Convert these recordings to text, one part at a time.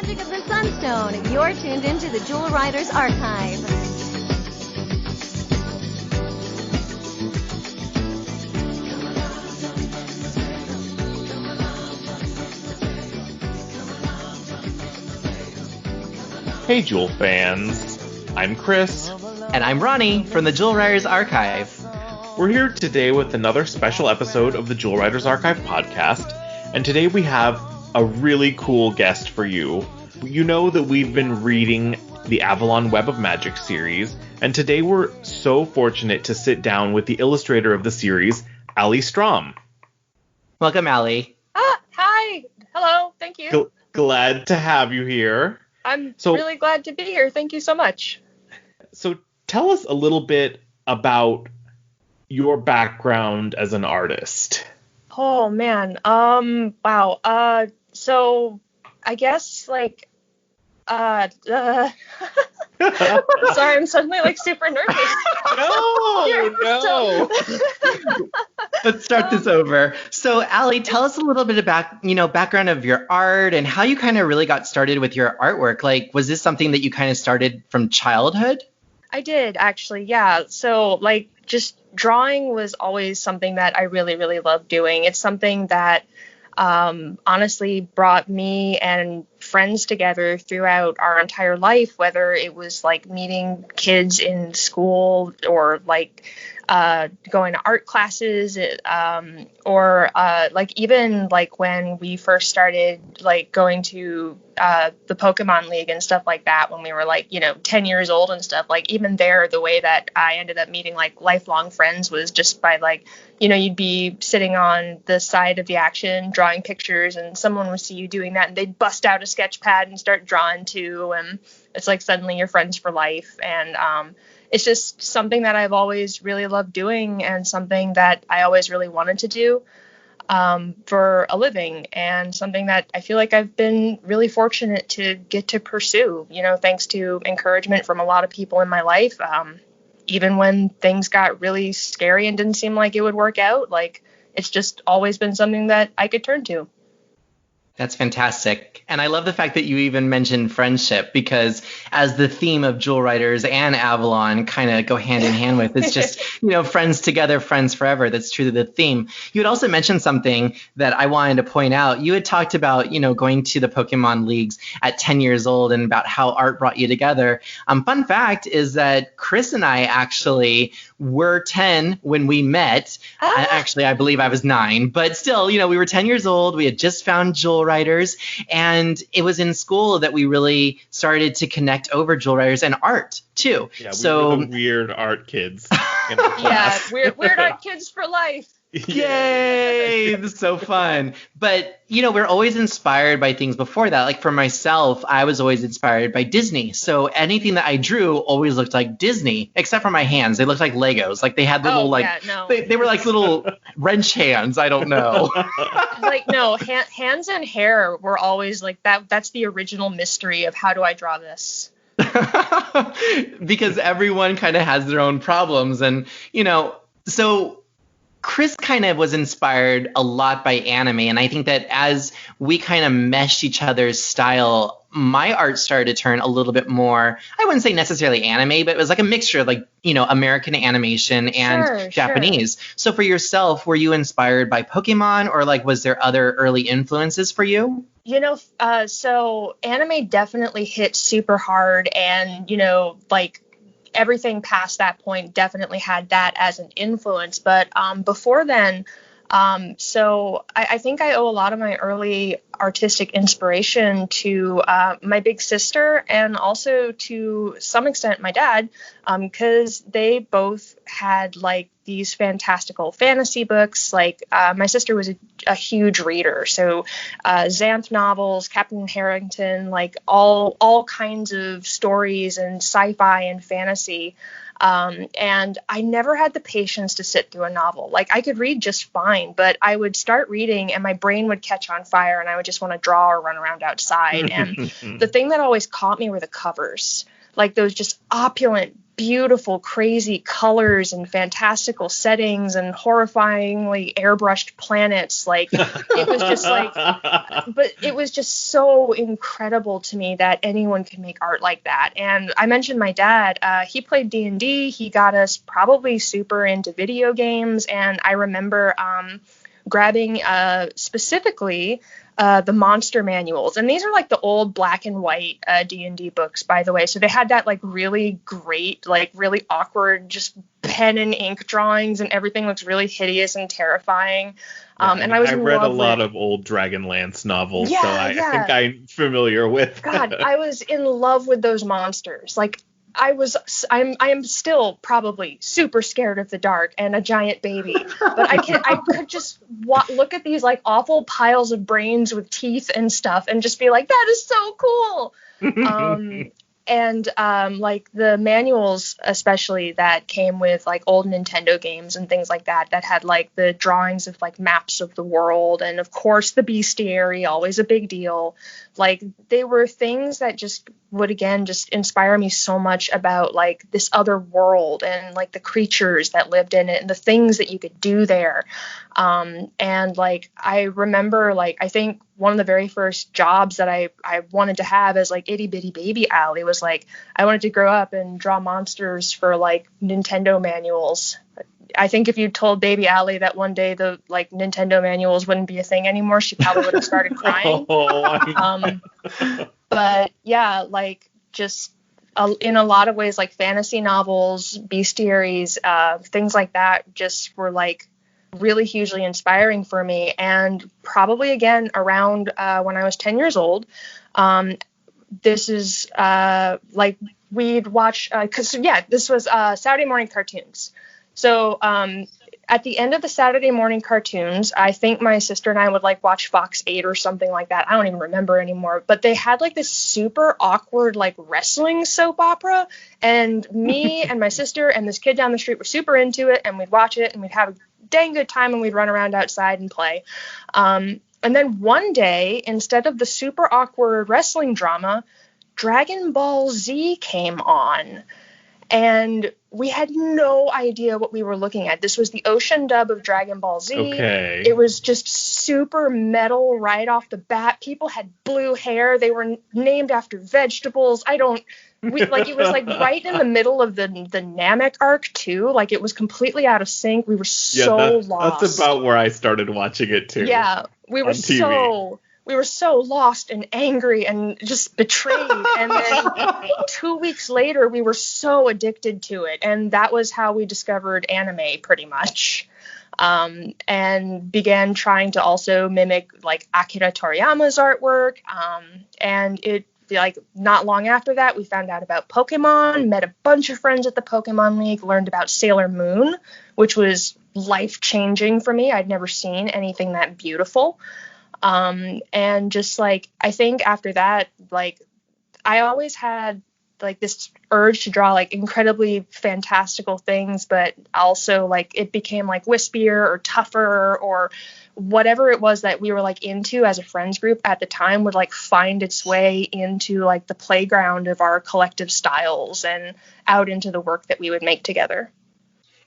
magic of the Sunstone, you're tuned into the Jewel Riders Archive. Hey Jewel fans, I'm Chris. And I'm Ronnie from the Jewel Riders Archive. We're here today with another special episode of the Jewel Riders Archive podcast, and today we have a really cool guest for you. You know that we've been reading the Avalon Web of Magic series, and today we're so fortunate to sit down with the illustrator of the series, Allie Strom. Welcome, Allie. Hi. Hello. Thank you. Glad to have you here. I'm really glad to be here. Thank you so much. So tell us a little bit about your background as an artist. Oh, man. Wow. So I guess, like, sorry, I'm suddenly, like, super nervous. No. Let's start this over. So, Allie, tell us a little bit about, background of your art and how you kind of really got started with your artwork. Like, was this something that you kind of started from childhood? I did, actually, yeah. So, like, just drawing was always something that I really, really loved doing. It's something that honestly brought me and friends together throughout our entire life, whether it was like meeting kids in school or like going to art classes, or like even like when we first started like going to the Pokemon League and stuff like that when we were like, 10 years old and stuff. Like even there, the way that I ended up meeting like lifelong friends was just by like, you'd be sitting on the side of the action drawing pictures and someone would see you doing that and they'd bust out a sketch pad and start drawing too. And it's like suddenly you're friends for life. And it's just something that I've always really loved doing and something that I always really wanted to do for a living, and something that I feel like I've been really fortunate to get to pursue, thanks to encouragement from a lot of people in my life. Even when things got really scary and didn't seem like it would work out, like it's just always been something that I could turn to. That's fantastic. And I love the fact that you even mentioned friendship, because as the theme of Jewel Riders and Avalon kind of go hand in hand with, it's just, friends together, friends forever. That's true to the theme. You had also mentioned something that I wanted to point out. You had talked about, going to the Pokemon Leagues at 10 years old and about how art brought you together. Fun fact is that Chris and I actually were 10 when we met. Actually, I believe I was 9, but still, we were 10 years old. We had just found Jewel Riders, and it was in school that we really started to connect over Jewel Riders and art too. Yeah, we were the weird art kids in the class. Yeah, weird art kids for life. Yay! This is so fun. But, we're always inspired by things before that. Like for myself, I was always inspired by Disney. So anything that I drew always looked like Disney, except for my hands. They looked like Legos. Like they had little, they were like little wrench hands. I don't know. Hands and hair were always like that. That's the original mystery of how do I draw this? Because everyone kind of has their own problems. And, so Chris kind of was inspired a lot by anime, and I think that as we kind of meshed each other's style, my art started to turn a little bit more, I wouldn't say necessarily anime, but it was like a mixture of like, American animation and Japanese. Sure. So for yourself, were you inspired by Pokemon, or like was there other early influences for you? So anime definitely hit super hard, and, like everything past that point definitely had that as an influence. But before then, so I think I owe a lot of my early artistic inspiration to my big sister, and also to some extent my dad, because they both had like these fantastical fantasy books. Like my sister was a huge reader, so Xanth novels, Captain Harrington, like all kinds of stories and sci-fi and fantasy. And I never had the patience to sit through a novel. Like I could read just fine, but I would start reading and my brain would catch on fire and I would just want to draw or run around outside. And the thing that always caught me were the covers. like those just opulent, beautiful, crazy colors and fantastical settings and horrifyingly airbrushed planets. Like it was just like, but it was just so incredible to me that anyone could make art like that. And I mentioned my dad, he played D&D. He got us probably super into video games. And I remember grabbing specifically the monster manuals, and these are like the old black and white D&D books, by the way. So they had that like really great, like really awkward, just pen and ink drawings, and everything looks really hideous and terrifying. And I read a lot of old Dragonlance novels, so I think I'm familiar with. God, I was in love with those monsters. Like I am still probably super scared of the dark and a giant baby, but I could just look at these like awful piles of brains with teeth and stuff and just be like, that is so cool. And like the manuals, especially that came with like old Nintendo games and things like that, that had like the drawings of like maps of the world. And of course the bestiary, always a big deal. Like they were things that just would again just inspire me so much about like this other world and like the creatures that lived in it and the things that you could do there. And like I remember, like I think one of the very first jobs that I wanted to have as like itty bitty baby Allie was like I wanted to grow up and draw monsters for like Nintendo manuals. I think if you told baby Allie that one day the like Nintendo manuals wouldn't be a thing anymore, she probably would have started crying. But yeah, like just in a lot of ways, like fantasy novels, bestiaries, things like that just were like really hugely inspiring for me. And probably again around when I was 10 years old, this is like we'd watch this was Saturday morning cartoons. So at the end of the Saturday morning cartoons, I think my sister and I would like watch Fox 8 or something like that. I don't even remember anymore. But they had like this super awkward like wrestling soap opera. And me and my sister and this kid down the street were super into it. And we'd watch it and we'd have a dang good time and we'd run around outside and play. And then one day, instead of the super awkward wrestling drama, Dragon Ball Z came on. And we had no idea what we were looking at. This was the ocean dub of Dragon Ball Z. Okay. It was just super metal right off the bat. People had blue hair. They were named after vegetables. It was like right in the middle of the Namek arc too. Like it was completely out of sync. We were lost. That's about where I started watching it too. Yeah, we were so lost and angry and just betrayed. And then 2 weeks later, we were so addicted to it. And that was how we discovered anime pretty much. And began trying to also mimic like Akira Toriyama's artwork. And it like not long after that, we found out about Pokemon, met a bunch of friends at the Pokemon League, learned about Sailor Moon, which was life-changing for me. I'd never seen anything that beautiful. And just like, I think after that, like I always had like this urge to draw like incredibly fantastical things, but also like it became like wispier or tougher or whatever it was that we were like into as a friends group at the time would like find its way into like the playground of our collective styles and out into the work that we would make together.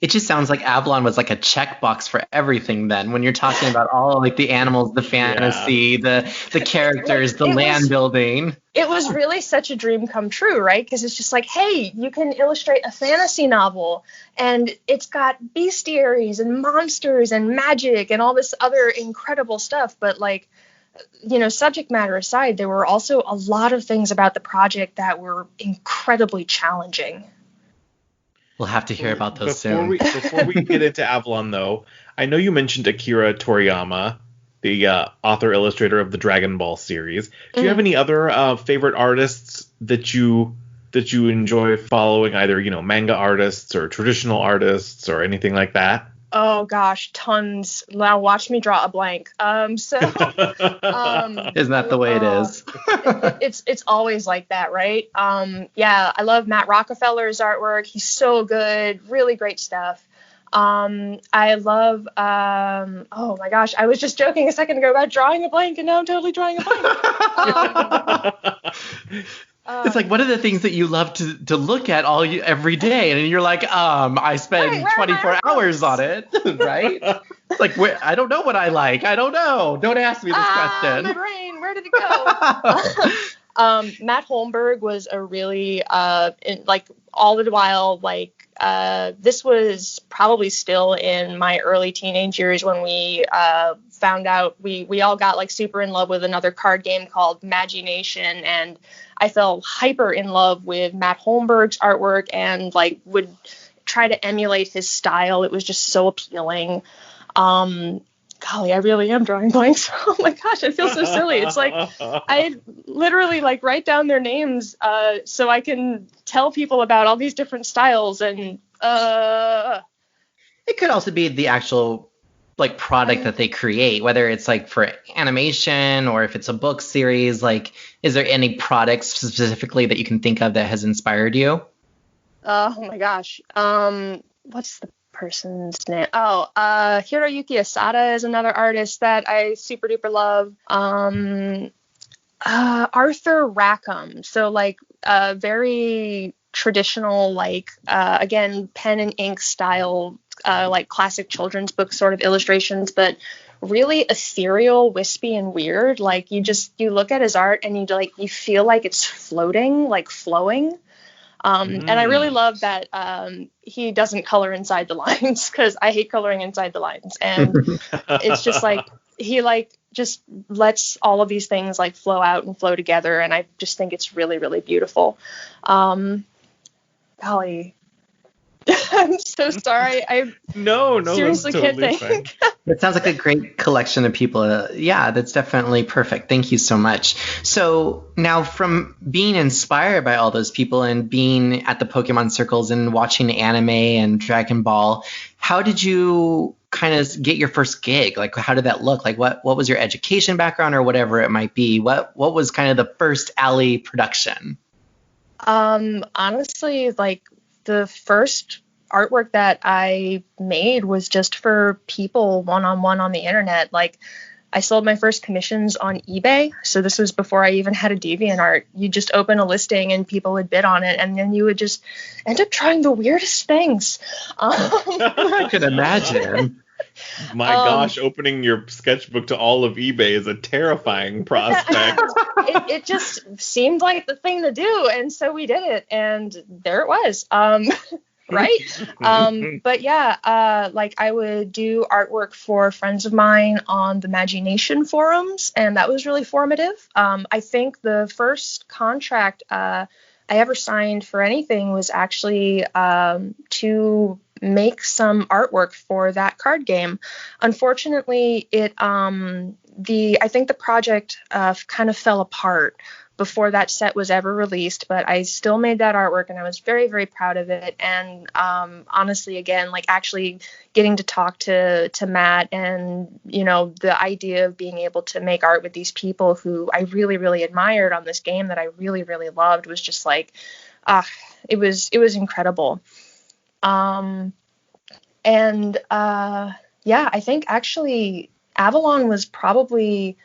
It just sounds like Avalon was like a checkbox for everything then when you're talking about all like the animals, the fantasy, the characters, the land building. It was really such a dream come true, right? Because it's just like, hey, you can illustrate a fantasy novel and it's got bestiaries and monsters and magic and all this other incredible stuff. But like, you know, subject matter aside, there were also a lot of things about the project that were incredibly challenging. We'll have to hear about those soon. Before we get into Avalon, though, I know you mentioned Akira Toriyama, the author-illustrator of the Dragon Ball series. Do you have any other favorite artists that you enjoy following, either, you know, manga artists or traditional artists or anything like that? Oh gosh, tons. Now watch me draw a blank. Isn't that the way it is? It's always like that, right? Yeah, I love Matt Rockefeller's artwork. He's so good, really great stuff. I love oh my gosh, I was just joking a second ago about drawing a blank and now I'm totally drawing a blank. It's like, what are the things that you love to look at every day? And you're like, I spend 24 hours on it, right? It's like, I don't know what I like. I don't know. Don't ask me this question. My brain, where did it go? Matt Holmberg was a really, all the while, this was probably still in my early teenage years when we found out we all got super in love with another card game called Imagination, and I fell hyper in love with Matt Holmberg's artwork and would try to emulate his style. It was just so appealing. Golly, I really am drawing blanks. Oh my gosh, I feel so silly. It's like I literally write down their names so I can tell people about all these different styles. And it could also be the actual product that they create, whether it's for animation or if it's a book series. Is there any products specifically that you can think of that has inspired you? Oh my gosh. What's the person's name? Hiroyuki Asada is another artist that I super duper love. Arthur Rackham. So very traditional, again, pen and ink style, classic children's book sort of illustrations, but really ethereal, wispy, and weird. You look at his art and you feel like it's floating, flowing. And I really love that he doesn't color inside the lines, because I hate coloring inside the lines. And it's just he just lets all of these things flow out and flow together. And I just think it's really, really beautiful. Golly, I'm so sorry. No, seriously that's totally can't think. It sounds like a great collection of people. Yeah, that's definitely perfect. Thank you so much. So now, from being inspired by all those people and being at the Pokemon circles and watching anime and Dragon Ball, how did you kind of get your first gig? How did that look? What was your education background or whatever it might be? What was kind of the first Allie production? Honestly, the first artwork that I made was just for people one-on-one on the internet. I sold my first commissions on eBay. So this was before I even had a DeviantArt. You just open a listing and people would bid on it. And then you would just end up trying the weirdest things. I can imagine. My gosh, opening your sketchbook to all of eBay is a terrifying prospect. It just seemed like the thing to do. And so we did it. And there it was. Right. But yeah, I would do artwork for friends of mine on the Imagination forums, and that was really formative. I think the first contract I ever signed for anything was actually to make some artwork for that card game. Unfortunately, I think the project kind of fell apart before that set was ever released, but I still made that artwork and I was very, very proud of it. And honestly, again, actually getting to talk to Matt and, the idea of being able to make art with these people who I really, really admired on this game that I really, really loved was just it was incredible. I think actually Avalon was probably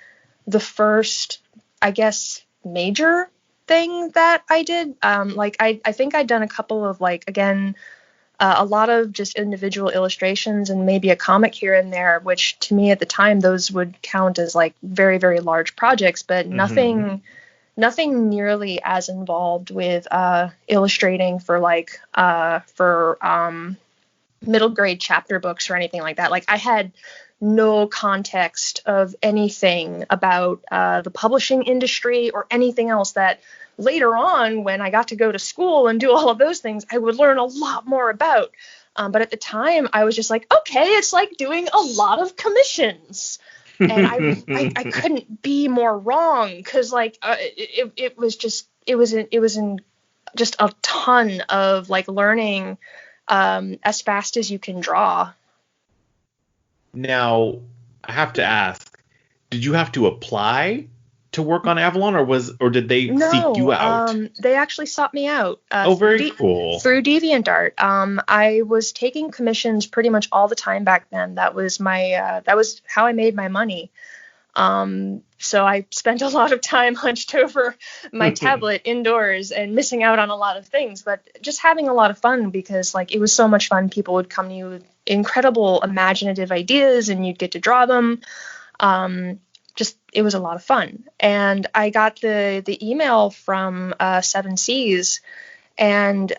the first, I guess, major thing that I did. I think I'd done a couple of again, a lot of just individual illustrations and maybe a comic here and there, which to me at the time those would count as very, very large projects, but nothing nearly as involved with illustrating for middle grade chapter books or anything like that. I had no context of anything about the publishing industry or anything else that later on, when I got to go to school and do all of those things, I would learn a lot more about. But at the time, I was just okay, it's like doing a lot of commissions. And I couldn't be more wrong, because it was a ton of learning as fast as you can draw. Now, I have to ask, did you have to apply to work on Avalon, or did they seek you out? They actually sought me out. Very cool. Through DeviantArt. I was taking commissions pretty much all the time back then. That was my that was how I made my money. So I spent a lot of time hunched over my tablet indoors and missing out on a lot of things, but just having a lot of fun because like it was so much fun. People would come to you with incredible imaginative ideas and you'd get to draw them. It was a lot of fun. And I got the email from Seven Seas, and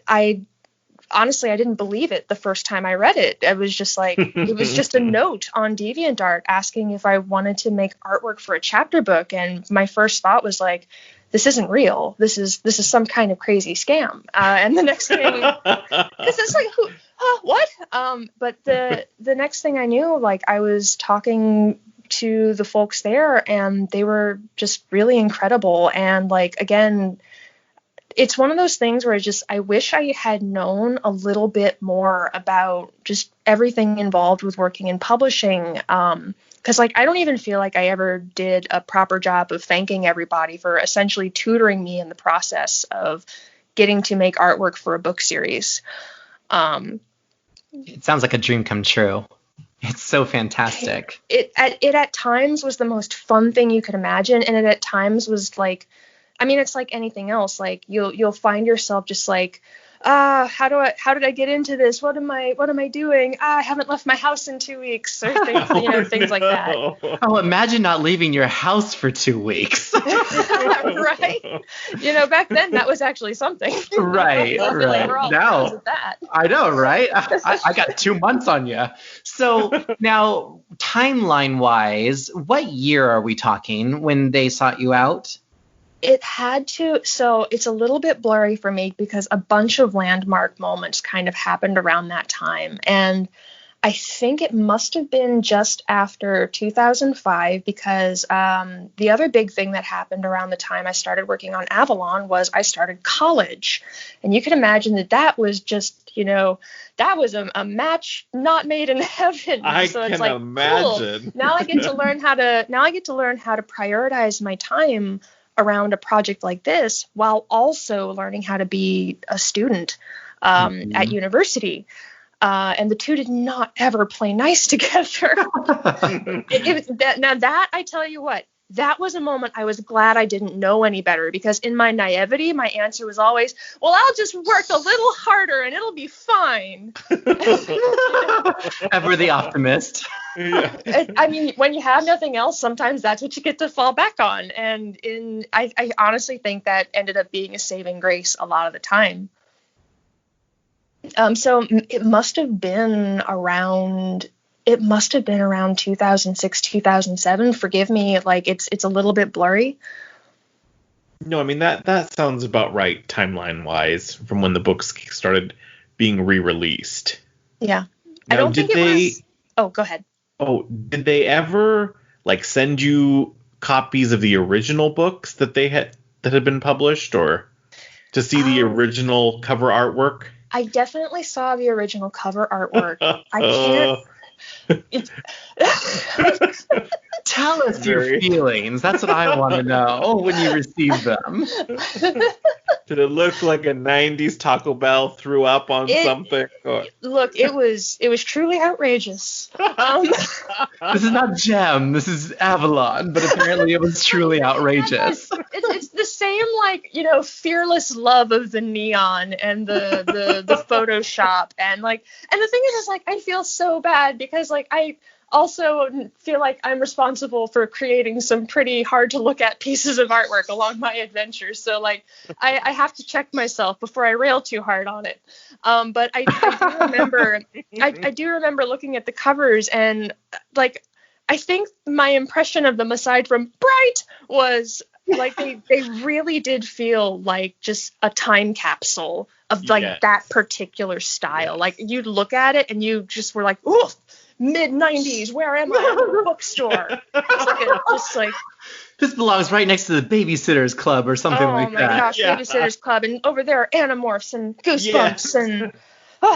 honestly, I didn't believe it the first time I read it. I was just like, it was just a note on DeviantArt asking if I wanted to make artwork for a chapter book. And my first thought was like, this isn't real. This is some kind of crazy scam. And the next thing, because it's like, what? But the next thing I knew, like I was talking to the folks there and they were just really incredible. And like, again, it's one of those things where I wish I had known a little bit more about just everything involved with working in publishing. Because like, I don't even feel like I ever did a proper job of thanking everybody for essentially tutoring me in the process of getting to make artwork for a book series. It sounds like a dream come true. It's so fantastic. It at times was the most fun thing you could imagine. And it at times was like, I mean, it's like anything else. Like you'll find yourself just like, how did I get into this? What am I doing? I haven't left my house in 2 weeks, or things, things like that. Oh, imagine not leaving your house for 2 weeks. Right. Back then that was actually something. Right. Now, that. I know, right? I got 2 months on you. So now, timeline wise, what year are we talking when they sought you out? It had to, so it's a little bit blurry for me because a bunch of landmark moments kind of happened around that time. And I think it must have been just after 2005 because the other big thing that happened around the time I started working on Avalon was I started college. And you can imagine that was just, that was a match not made in heaven. So it's like, imagine. Cool. Now I get to learn how to prioritize my time around a project like this while also learning how to be a student at university. And the two did not ever play nice together. Now that I tell you what, that was a moment I was glad I didn't know any better, because in my naivety, my answer was always, well, I'll just work a little harder and it'll be fine. Ever the optimist. Yeah. I mean, when you have nothing else, sometimes that's what you get to fall back on. And I honestly think that ended up being a saving grace a lot of the time. So it must have been around 2006, 2007. Forgive me, like it's a little bit blurry. No, I mean that sounds about right timeline wise from when the books started being re-released. Yeah. Now, I don't think it was. Oh, go ahead. Oh, did they ever send you copies of the original books that had been published, or to see the original cover artwork? I definitely saw the original cover artwork. I can't. Tell us your feelings. That's what I want to know when you receive them. Did it look like a 90s Taco Bell threw up on something? Or? Look, it was truly outrageous. This is not Gem. This is Avalon. But apparently it was truly outrageous. It's the same, fearless love of the neon and the Photoshop. And the thing is I feel so bad because I also feel like I'm responsible for creating some pretty hard to look at pieces of artwork along my adventures. So I have to check myself before I rail too hard on it. But I do remember, I do remember looking at the covers and I think my impression of them, aside from bright, was they really did feel like just a time capsule of that particular style. Yes. You'd look at it and you just were like, ooh, mid-90s, where am I? I'm in a bookstore. It's this belongs right next to the Babysitters Club or something like that. Oh my gosh, Babysitters Club, and over there are Animorphs and Goosebumps and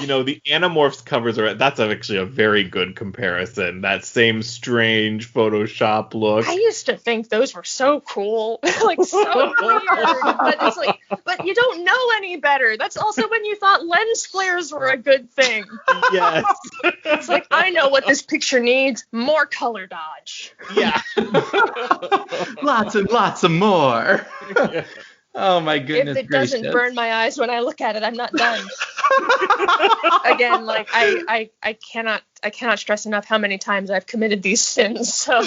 You know, the Animorphs covers that's actually a very good comparison. That same strange Photoshop look. I used to think those were so cool, like so weird. But it's like, but you don't know any better. That's also when you thought lens flares were a good thing. Yes. It's like, I know what this picture needs: more color dodge. Yeah. Lots and lots of more. Yeah. Oh my goodness If it gracious. doesn't burn my eyes when I look at it, I'm not done. Again, like I cannot stress enough how many times I've committed these sins. So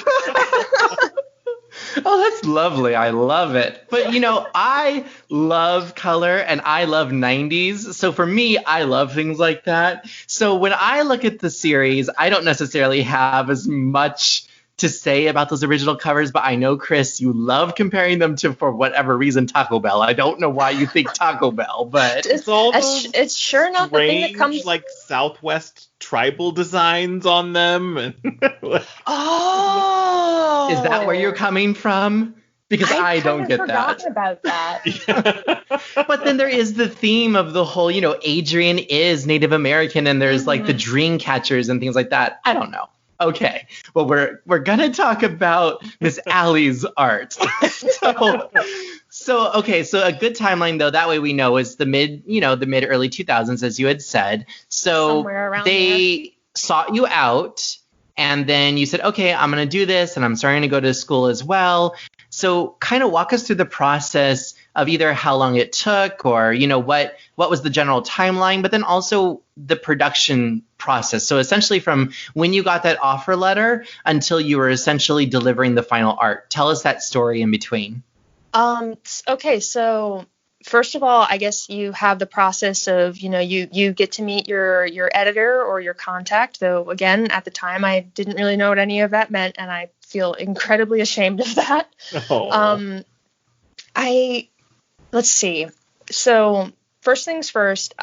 Oh, that's lovely. I love it. But, you know, I love color and I love 90s. So for me, I love things like that. So when I look at the series, I don't necessarily have as much to say about those original covers, but I know, Chris, you love comparing them to, for whatever reason, Taco Bell. I don't know why you think Taco Bell, but It's all those it's sure not the thing that strange, comes. like Southwest tribal designs on them. And Oh, is that where you're coming from? Because I don't get that. About that. But then there is the theme of the whole, you know, Adrian is Native American and there's like the dream catchers and things like that. I don't know. Okay, well, we're gonna talk about Miss Allie's art. So a good timeline though, that way we know, is the mid early 2000s, as you had said. So Somewhere around they sought you out, and then you said, okay, I'm gonna do this, and I'm starting to go to school as well. So kind of walk us through the process of either how long it took, or, you know, what was the general timeline, but then also the production process. So essentially from when you got that offer letter until you were essentially delivering the final art. Tell us that story in between. Okay, so first of all, I guess you have the process of, you know, you get to meet your editor or your contact, though again, at the time I didn't really know what any of that meant, and I feel incredibly ashamed of that. Oh. Let's see. So first things first,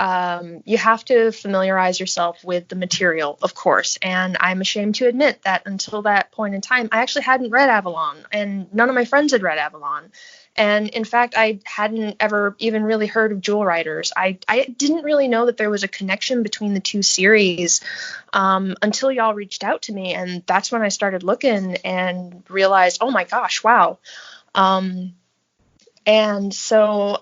you have to familiarize yourself with the material, of course. And I'm ashamed to admit that until that point in time, I actually hadn't read Avalon, and none of my friends had read Avalon. And in fact, I hadn't ever even really heard of Jewel Riders. I didn't really know that there was a connection between the two series until y'all reached out to me. And that's when I started looking and realized, oh my gosh, wow. And so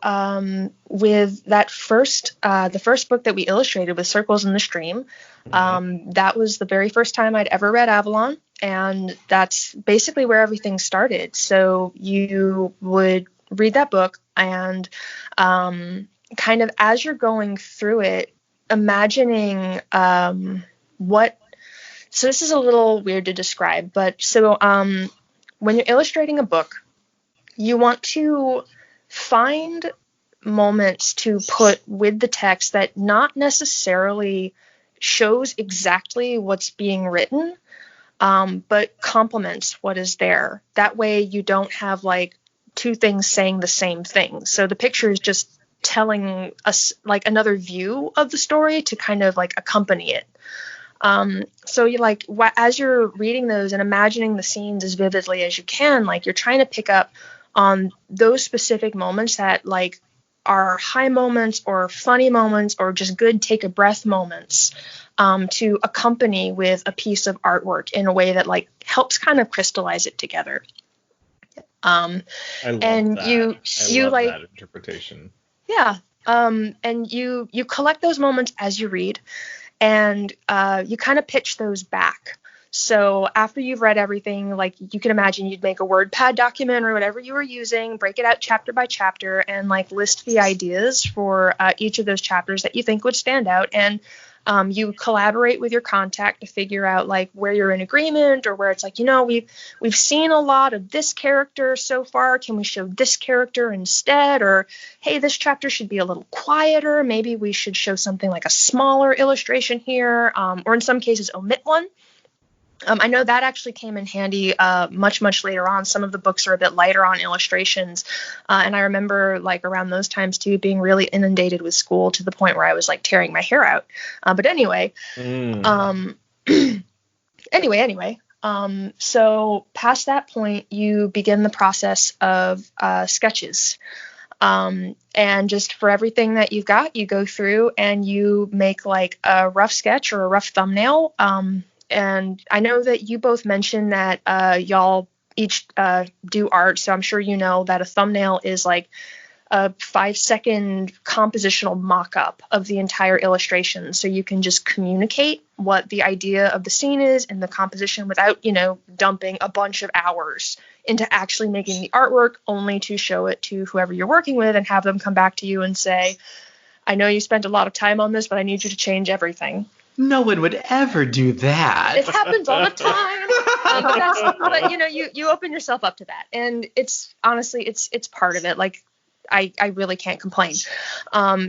with that the first book that we illustrated with Circles in the Stream, that was the very first time I'd ever read Avalon. And that's basically where everything started. So you would read that book and kind of as you're going through it, imagining so this is a little weird to describe, but so when you're illustrating a book, you want to find moments to put with the text that not necessarily shows exactly what's being written, but complements what is there. That way you don't have like two things saying the same thing. So the picture is just telling us like another view of the story to kind of like accompany it. So you like as you're reading those and imagining the scenes as vividly as you can, like you're trying to pick up on those specific moments that like are high moments or funny moments or just good take a breath moments, to accompany with a piece of artwork in a way that like helps kind of crystallize it together. I love and that. you love like that interpretation. Yeah. And you collect those moments as you read, and you kind of pitch those back. So after you've read everything, like you can imagine you'd make a WordPad document or whatever you were using, break it out chapter by chapter, and like list the ideas for each of those chapters that you think would stand out. And you collaborate with your contact to figure out like where you're in agreement, or where it's like, you know, we've seen a lot of this character so far. Can we show this character instead? Or, hey, this chapter should be a little quieter. Maybe we should show something like a smaller illustration here, or in some cases omit one. I know that actually came in handy much, much later on. Some of the books are a bit lighter on illustrations. And I remember like around those times too, being really inundated with school to the point where I was like tearing my hair out. But anyway, so past that point, you begin the process of sketches. And just for everything that you've got, you go through and you make like a rough sketch or a rough thumbnail. And I know that you both mentioned that y'all each do art, so I'm sure you know that a thumbnail is like a 5-second compositional mock-up of the entire illustration, so you can just communicate what the idea of the scene is and the composition without, dumping a bunch of hours into actually making the artwork, only to show it to whoever you're working with and have them come back to you and say, I know you spent a lot of time on this, but I need you to change everything. No one would ever do that. It happens all the time. But you open yourself up to that, and it's honestly it's part of it. Like I really can't complain.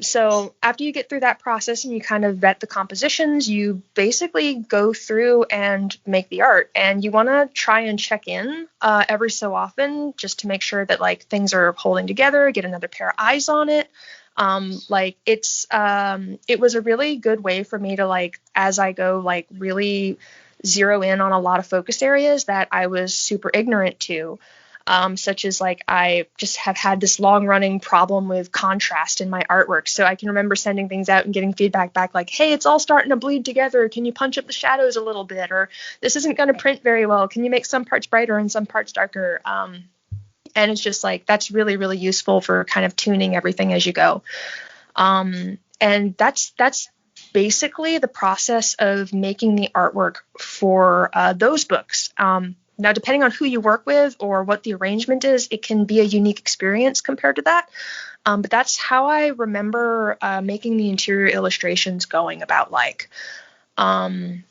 So after you get through that process and you kind of vet the compositions, you basically go through and make the art, and you want to try and check in every so often just to make sure that like things are holding together, get another pair of eyes on it. It was a really good way for me to, like, as I go, like, really zero in on a lot of focus areas that I was super ignorant to, such as, like, I just have had this long running problem with contrast in my artwork. So I can remember sending things out and getting feedback back like, hey, it's all starting to bleed together. Can you punch up the shadows a little bit? Or this isn't going to print very well. Can you make some parts brighter and some parts darker? And it's just like, that's really, really useful for kind of tuning everything as you go. And that's basically the process of making the artwork for those books. Now, depending on who you work with or what the arrangement is, it can be a unique experience compared to that. But that's how I remember making the interior illustrations going about like. I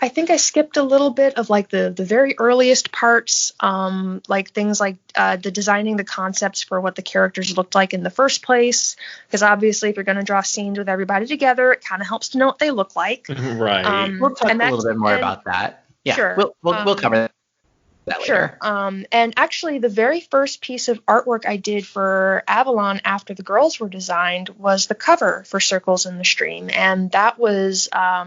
think I skipped a little bit of like the very earliest parts, like things like the designing the concepts for what the characters looked like in the first place. Because obviously, if you're going to draw scenes with everybody together, it kind of helps to know what they look like. Right. We'll talk a little bit more about that. Yeah, sure. We'll cover that later. Sure. And actually, the very first piece of artwork I did for Avalon after the girls were designed was the cover for Circles in the Stream, and that was a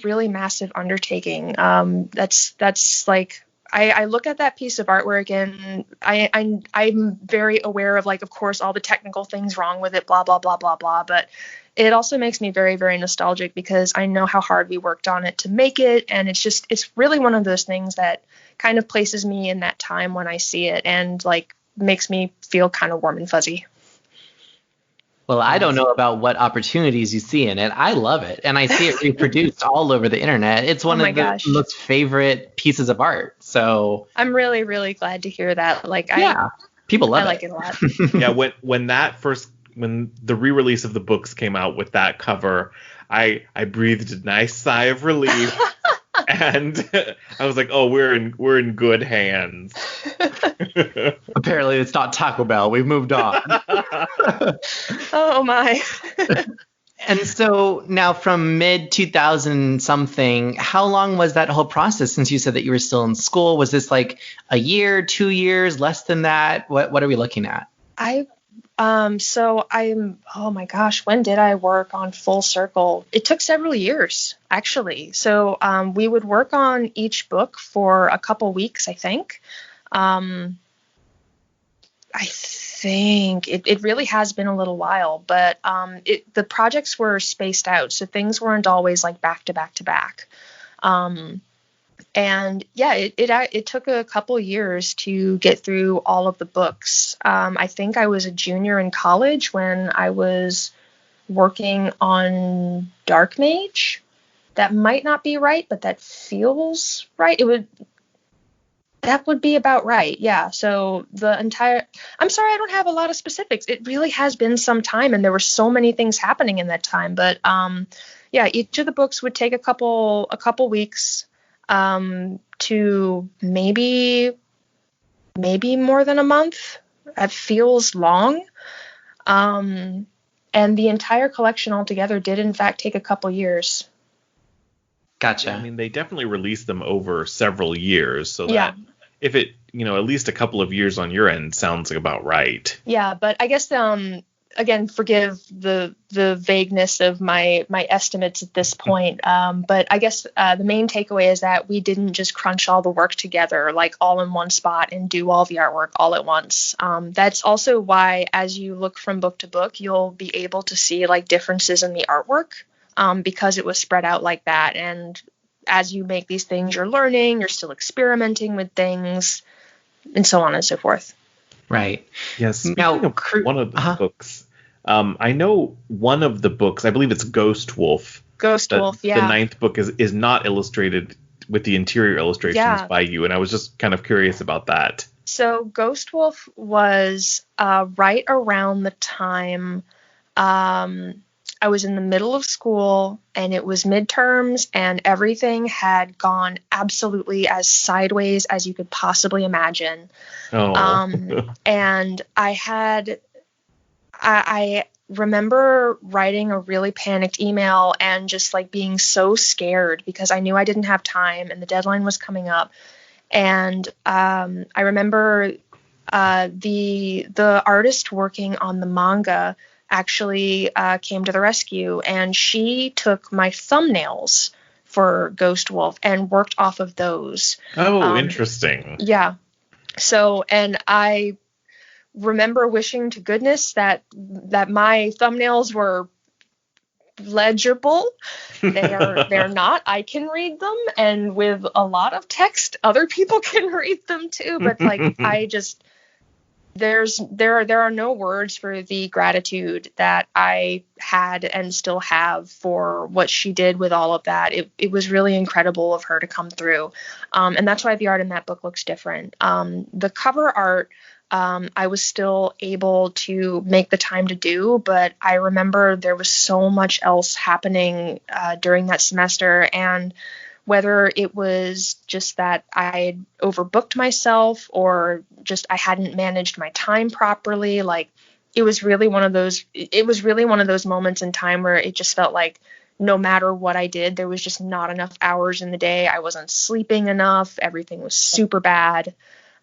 really massive undertaking. That's like, I look at that piece of artwork and I'm very aware of, like, of course, all the technical things wrong with it, blah, blah, blah, blah, blah. But it also makes me very, very nostalgic because I know how hard we worked on it to make it. And it's really one of those things that kind of places me in that time when I see it and like makes me feel kind of warm and fuzzy. Well, I don't know about what opportunities you see in it. I love it. And I see it reproduced all over the internet. It's one of the most favorite pieces of art. So I'm really, really glad to hear that. Like, people love it. I like it a lot. Yeah, when the re-release of the books came out with that cover, I breathed a nice sigh of relief. And I was like, "Oh, we're in good hands." Apparently, it's not Taco Bell. We've moved on. Oh my! And so now, from mid 2000 something, how long was that whole process? Since you said that you were still in school, was this like a year, 2 years, less than that? What are we looking at? Oh my gosh, when did I work on Full Circle? It took several years, actually. So we would work on each book for a couple weeks, I think. I think it really has been a little while, but the projects were spaced out, so things weren't always like back to back to back. And yeah, it took a couple years to get through all of the books. I think I was a junior in college when I was working on Dark Mage. That might not be right, but that feels right. That would be about right. Yeah. So I'm sorry, I don't have a lot of specifics. It really has been some time, and there were so many things happening in that time. But yeah, each of the books would take a couple weeks. To maybe more than a month. That feels long. And the entire collection altogether did in fact take a couple years. Gotcha. I mean, they definitely released them over several years, so yeah. That if it, at least a couple of years on your end sounds like about right. Yeah, but I guess again, forgive the vagueness of my estimates at this point. But I guess the main takeaway is that we didn't just crunch all the work together, like all in one spot and do all the artwork all at once. That's also why, as you look from book to book, you'll be able to see like differences in the artwork, because it was spread out like that. And as you make these things, you're learning, you're still experimenting with things, and so on and so forth. Right. Yes. Now, one of the books, I know one of the books, I believe it's Ghost Wolf. Ghost Wolf, yeah. The 9th book is not illustrated with the interior illustrations by you, and I was just kind of curious about that. So Ghost Wolf was right around the time I was in the middle of school, and it was midterms, and everything had gone absolutely as sideways as you could possibly imagine. And I remember writing a really panicked email and just like being so scared because I knew I didn't have time and the deadline was coming up. And I remember the artist working on the manga actually came to the rescue, and she took my thumbnails for Ghost Wolf and worked off of those. Interesting. Yeah. So, and I remember wishing to goodness that my thumbnails were legible. They're not. I can read them, and with a lot of text, other people can read them too. But like, there are no words for the gratitude that I had and still have for what she did with all of that. It was really incredible of her to come through. And that's why the art in that book looks different. The cover art, I was still able to make the time to do, but I remember there was so much else happening during that semester, and whether it was just that I had overbooked myself or just I hadn't managed my time properly. Like it was really one of those moments in time where it just felt like no matter what I did, there was just not enough hours in the day. I wasn't sleeping enough. Everything was super bad.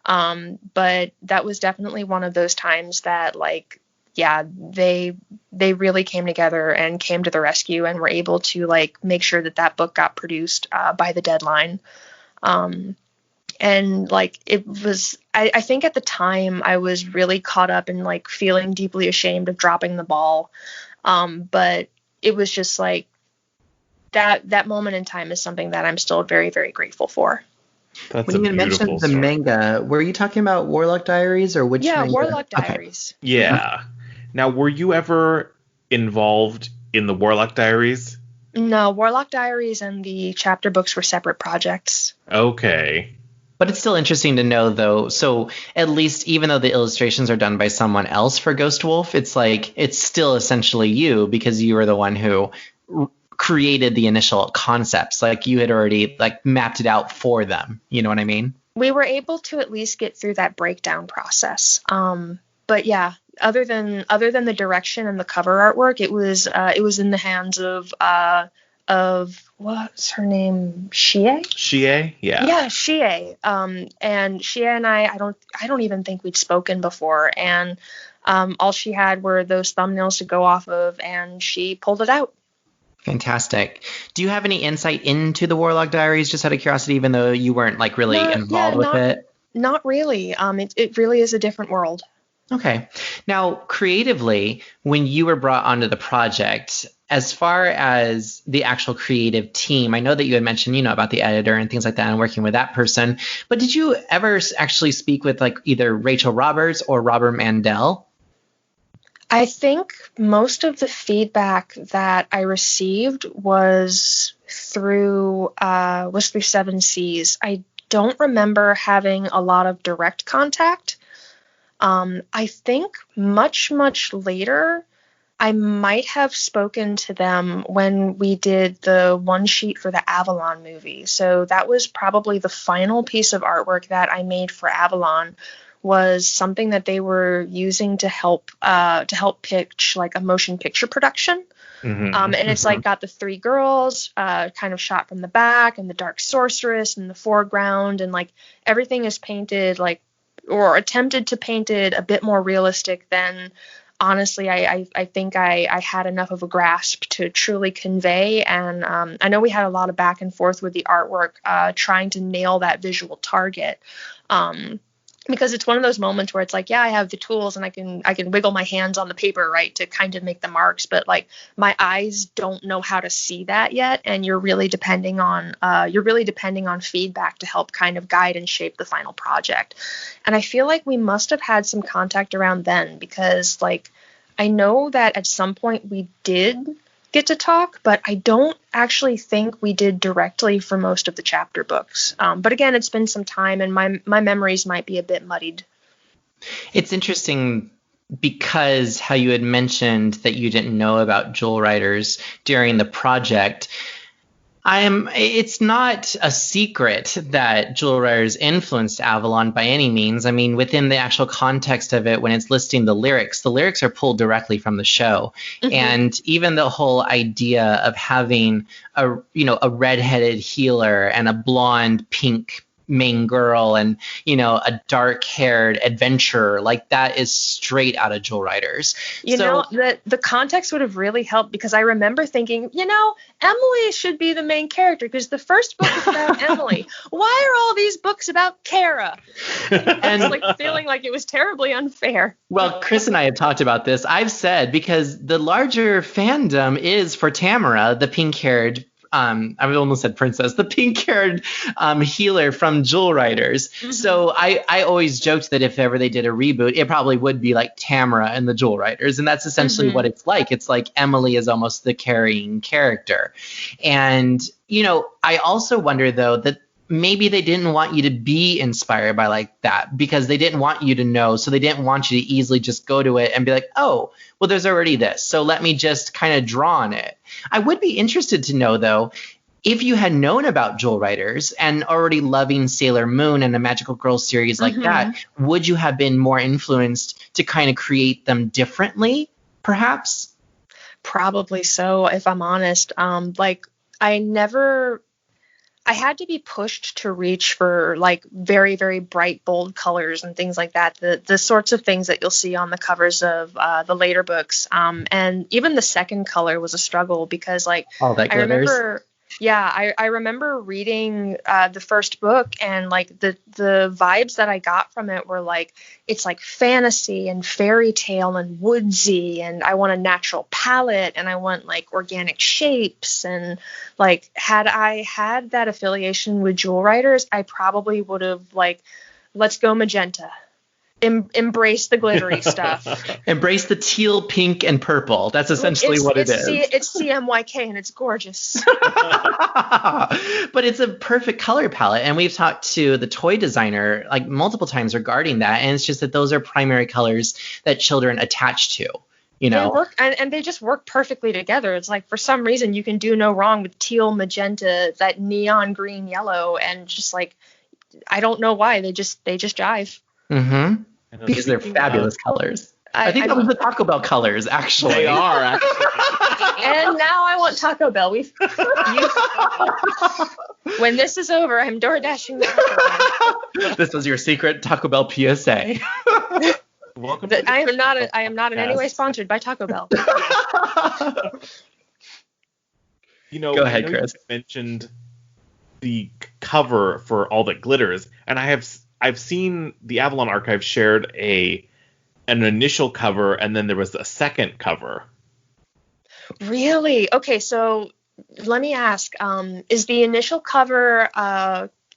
But that was definitely one of those times that like, yeah, they really came together and came to the rescue and were able to like make sure that book got produced by the deadline. And like it was, I think at the time I was really caught up in like feeling deeply ashamed of dropping the ball. But it was just like that moment in time is something that I'm still very, very grateful for. When you mentioned the manga, were you talking about Warlock Diaries or which? Yeah, manga? Warlock Diaries. Okay. Yeah. Now, were you ever involved in the Warlock Diaries? No, Warlock Diaries and the chapter books were separate projects. Okay. But it's still interesting to know, though. So at least even though the illustrations are done by someone else for Ghost Wolf, it's like it's still essentially you because you were the one who created the initial concepts. Like you had already like mapped it out for them. You know what I mean? We were able to at least get through that breakdown process. But yeah, other than the direction and the cover artwork, it was in the hands of what's her name? Shie? Yeah. Yeah, Shie. And Shie and I don't even think we'd spoken before. And all she had were those thumbnails to go off of, and she pulled it out. Fantastic. Do you have any insight into the Warlock Diaries, just out of curiosity, even though you weren't like really involved with it? Not really. It really is a different world. Okay. Now, creatively, when you were brought onto the project, as far as the actual creative team, I know that you had mentioned, about the editor and things like that and working with that person, but did you ever actually speak with like either Rachel Roberts or Robert Mandel? I think most of the feedback that I received was through 7Cs. I don't remember having a lot of direct contact. I think much later, I might have spoken to them when we did the one sheet for the Avalon movie. So that was probably the final piece of artwork that I made for Avalon, was something that they were using to help pitch like a motion picture production. And it's like got the three girls kind of shot from the back, and the dark sorceress in the foreground, and like everything is painted like, or attempted to paint it a bit more realistic than honestly, I think I had enough of a grasp to truly convey. And I know we had a lot of back and forth with the artwork, trying to nail that visual target. Because it's one of those moments where it's like, yeah, I have the tools and I can wiggle my hands on the paper, right, to kind of make the marks, but like my eyes don't know how to see that yet, and you're really depending on feedback to help kind of guide and shape the final project. And I feel like we must have had some contact around then, because like I know that at some point we did get to talk, but I don't actually think we did directly for most of the chapter books. But again, it's been some time, and my memories might be a bit muddied. It's interesting because how you had mentioned that you didn't know about Jewel Riders during the project. It's not a secret that Jewel Riders influenced Avalon by any means. I mean, within the actual context of it, when it's listing the lyrics are pulled directly from the show. Mm-hmm. And even the whole idea of having a redheaded healer and a blonde pink main girl and, a dark-haired adventurer, like that is straight out of Jewel Riders. The context would have really helped, because I remember thinking, Emily should be the main character, because the first book is about Emily. Why are all these books about Kara? And it's like feeling like it was terribly unfair. Well, Chris and I have talked about this. I've said, because the larger fandom is for Tamara, the pink-haired I almost said princess, the pink-haired healer from Jewel Riders. Mm-hmm. So I always joked that if ever they did a reboot, it probably would be like Tamara and the Jewel Riders. And that's essentially what it's like. It's like Emily is almost the carrying character. And, I also wonder, though, that maybe they didn't want you to be inspired by like that, because they didn't want you to know. So they didn't want you to easily just go to it and be like, oh, well, there's already this, so let me just kind of draw on it. I would be interested to know, though, if you had known about Jewel Riders and already loving Sailor Moon and a Magical Girl series like that, would you have been more influenced to kind of create them differently, perhaps? Probably so, if I'm honest. I had to be pushed to reach for like very, very bright, bold colors and things like that. The sorts of things that you'll see on the covers of the later books. And even the second color was a struggle, because like all that glitters. I remember reading the first book, and like the vibes that I got from it were like, it's like fantasy and fairy tale and woodsy, and I want a natural palette, and I want like organic shapes, and like had I had that affiliation with Jewel Riders, I probably would have like, let's go magenta. Embrace the glittery stuff. Embrace the teal, pink, and purple. That's essentially what it is. It's CMYK, and it's gorgeous. But it's a perfect color palette. And we've talked to the toy designer like multiple times regarding that. And it's just that those are primary colors that children attach to. They work, and they just work perfectly together. It's like, for some reason, you can do no wrong with teal, magenta, that neon green, yellow, and just like, I don't know why. They just jive. Mm-hmm. Because they're fabulous colors. I think that was the Taco Bell colors, actually. They are, actually. And now I want Taco Bell. When this is over, I'm door dashing the Taco Bell. This was your secret Taco Bell PSA. Welcome. I am not in any way sponsored by Taco Bell. Go ahead, Chris. You mentioned the cover for All That Glitters, and I've seen the Avalon Archive shared an initial cover, and then there was a second cover. Really? Okay, so let me ask, is the initial cover,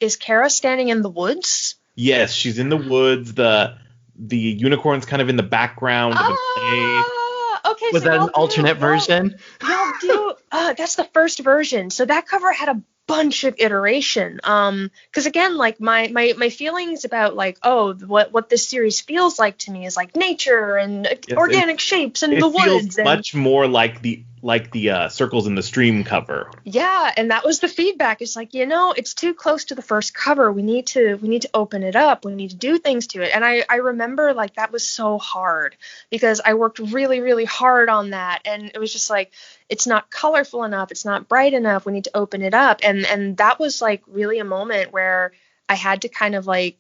is Kara standing in the woods? Yes, she's in the woods. The unicorn's kind of in the background of the play. Okay. Was that an alternate version? That's the first version. So that cover had a bunch of iteration, because again, like my feelings about like, what this series feels like to me is like nature and organic shapes and the woods. It feels much more like the Circles in the Stream cover. Yeah, and that was the feedback. It's like, it's too close to the first cover. We need to open it up. We need to do things to it. And I remember like that was so hard, because I worked really, really hard on that, and it was just like, it's not colorful enough. It's not bright enough. We need to open it up. And that was like really a moment where I had to kind of like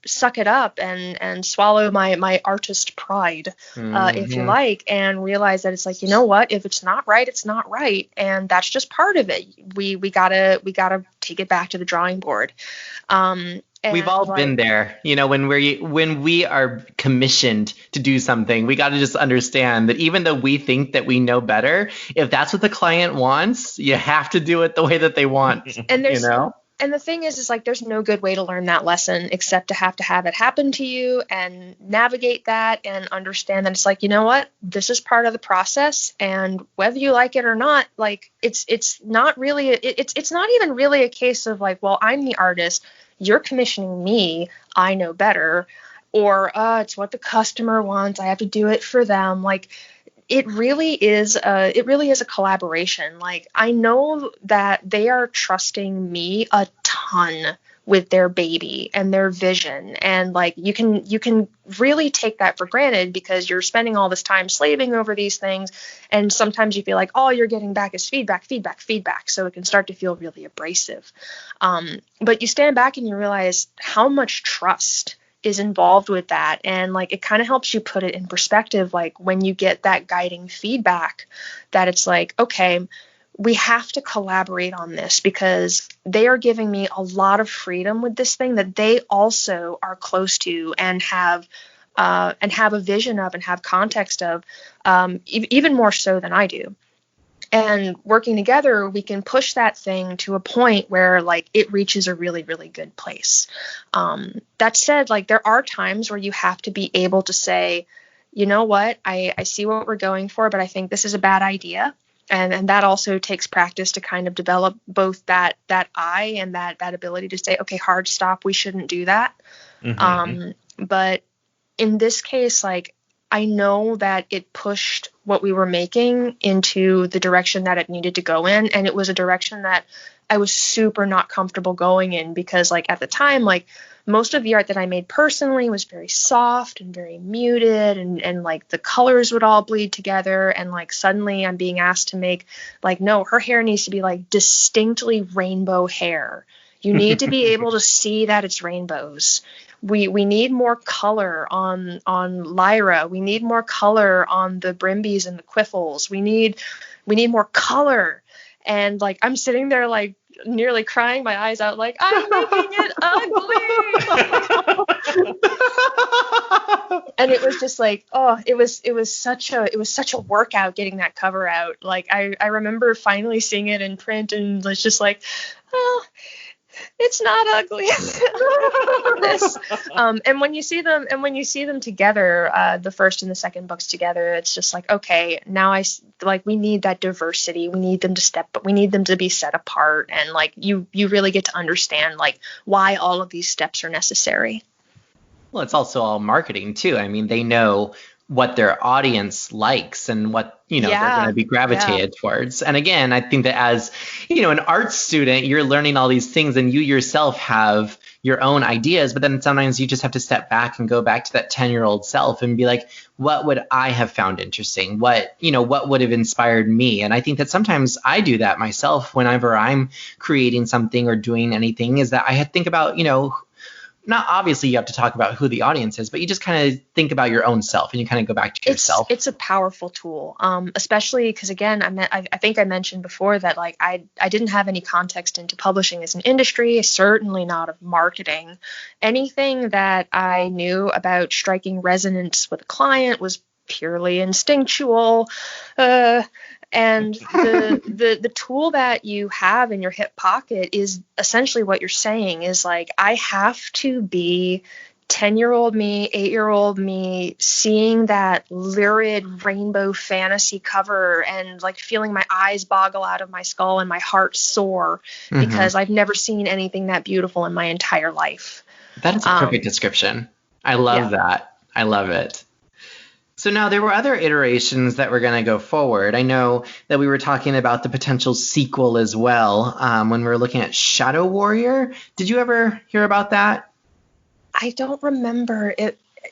suck it up and swallow my artist pride, if you like, and realize that it's like, you know what, if it's not right, it's not right, and that's just part of it. We gotta take it back to the drawing board. We've all been there, when we are commissioned to do something, we got to just understand that even though we think that we know better, if that's what the client wants, you have to do it the way that they want. And the thing is like, there's no good way to learn that lesson except to have it happen to you and navigate that and understand that it's like, you know what, this is part of the process, and whether you like it or not, like it's not really, it's not even really a case of like, well, I'm the artist, you're commissioning me, I know better, or it's what the customer wants, I have to do it for them. Like, it really is a collaboration. Like, I know that they are trusting me a ton with their baby and their vision, and like, you can really take that for granted because you're spending all this time slaving over these things, and sometimes you feel like all you're getting back is feedback, so it can start to feel really abrasive. But you stand back and you realize how much trust is involved with that, and like, it kind of helps you put it in perspective, like when you get that guiding feedback, that it's like, okay, we have to collaborate on this because they are giving me a lot of freedom with this thing that they also are close to and have a vision of and have context of, even more so than I do. And working together, we can push that thing to a point where like it reaches a really, really good place. That said, like, there are times where you have to be able to say, you know what, I see what we're going for, but I think this is a bad idea. And that also takes practice to kind of develop both that eye and that ability to say, okay, hard stop, we shouldn't do that. But in this case, like, I know that it pushed what we were making into the direction that it needed to go in. And it was a direction that I was super not comfortable going in because, like, at the time, like, most of the art that I made personally was very soft and very muted, and like the colors would all bleed together. And like, suddenly I'm being asked to make, like, no, her hair needs to be like distinctly rainbow hair. You need to be able to see that it's rainbows. We need more color on Lyra. We need more color on the Brimbies and the Quiffles. We need more color. And like, I'm sitting there like nearly crying my eyes out, like, I'm making it ugly. And it was just like, it was such a workout getting that cover out. Like, I remember finally seeing it in print and was just like, oh, it's not ugly. This. And when you see them together, the first and the second books together, it's just like, okay, now we need that diversity. We need them to be set apart. And like, you really get to understand like why all of these steps are necessary. Well, it's also all marketing too. I mean, they know what their audience likes and what, they're going to be gravitated towards. And again, I think that as, an art student, you're learning all these things and you yourself have your own ideas, but then sometimes you just have to step back and go back to that 10-year-old self and be like, what would I have found interesting? What would have inspired me? And I think that sometimes I do that myself whenever I'm creating something or doing anything, is that I think about, not obviously you have to talk about who the audience is, but you just kind of think about your own self and you kind of go back to yourself. It's a powerful tool, especially because, again, I think I mentioned before that like I didn't have any context into publishing as an industry, certainly not of marketing. Anything that I knew about striking resonance with a client was purely instinctual. And the tool that you have in your hip pocket is essentially what you're saying, is like, I have to be 10-year-old me, 8-year-old me, seeing that lurid rainbow fantasy cover and like feeling my eyes boggle out of my skull and my heart soar because I've never seen anything that beautiful in my entire life. That is a perfect description. I love that. I love it. So now there were other iterations that were going to go forward. I know that we were talking about the potential sequel as well when we were looking at Shadow Warrior. Did you ever hear about that? I don't remember.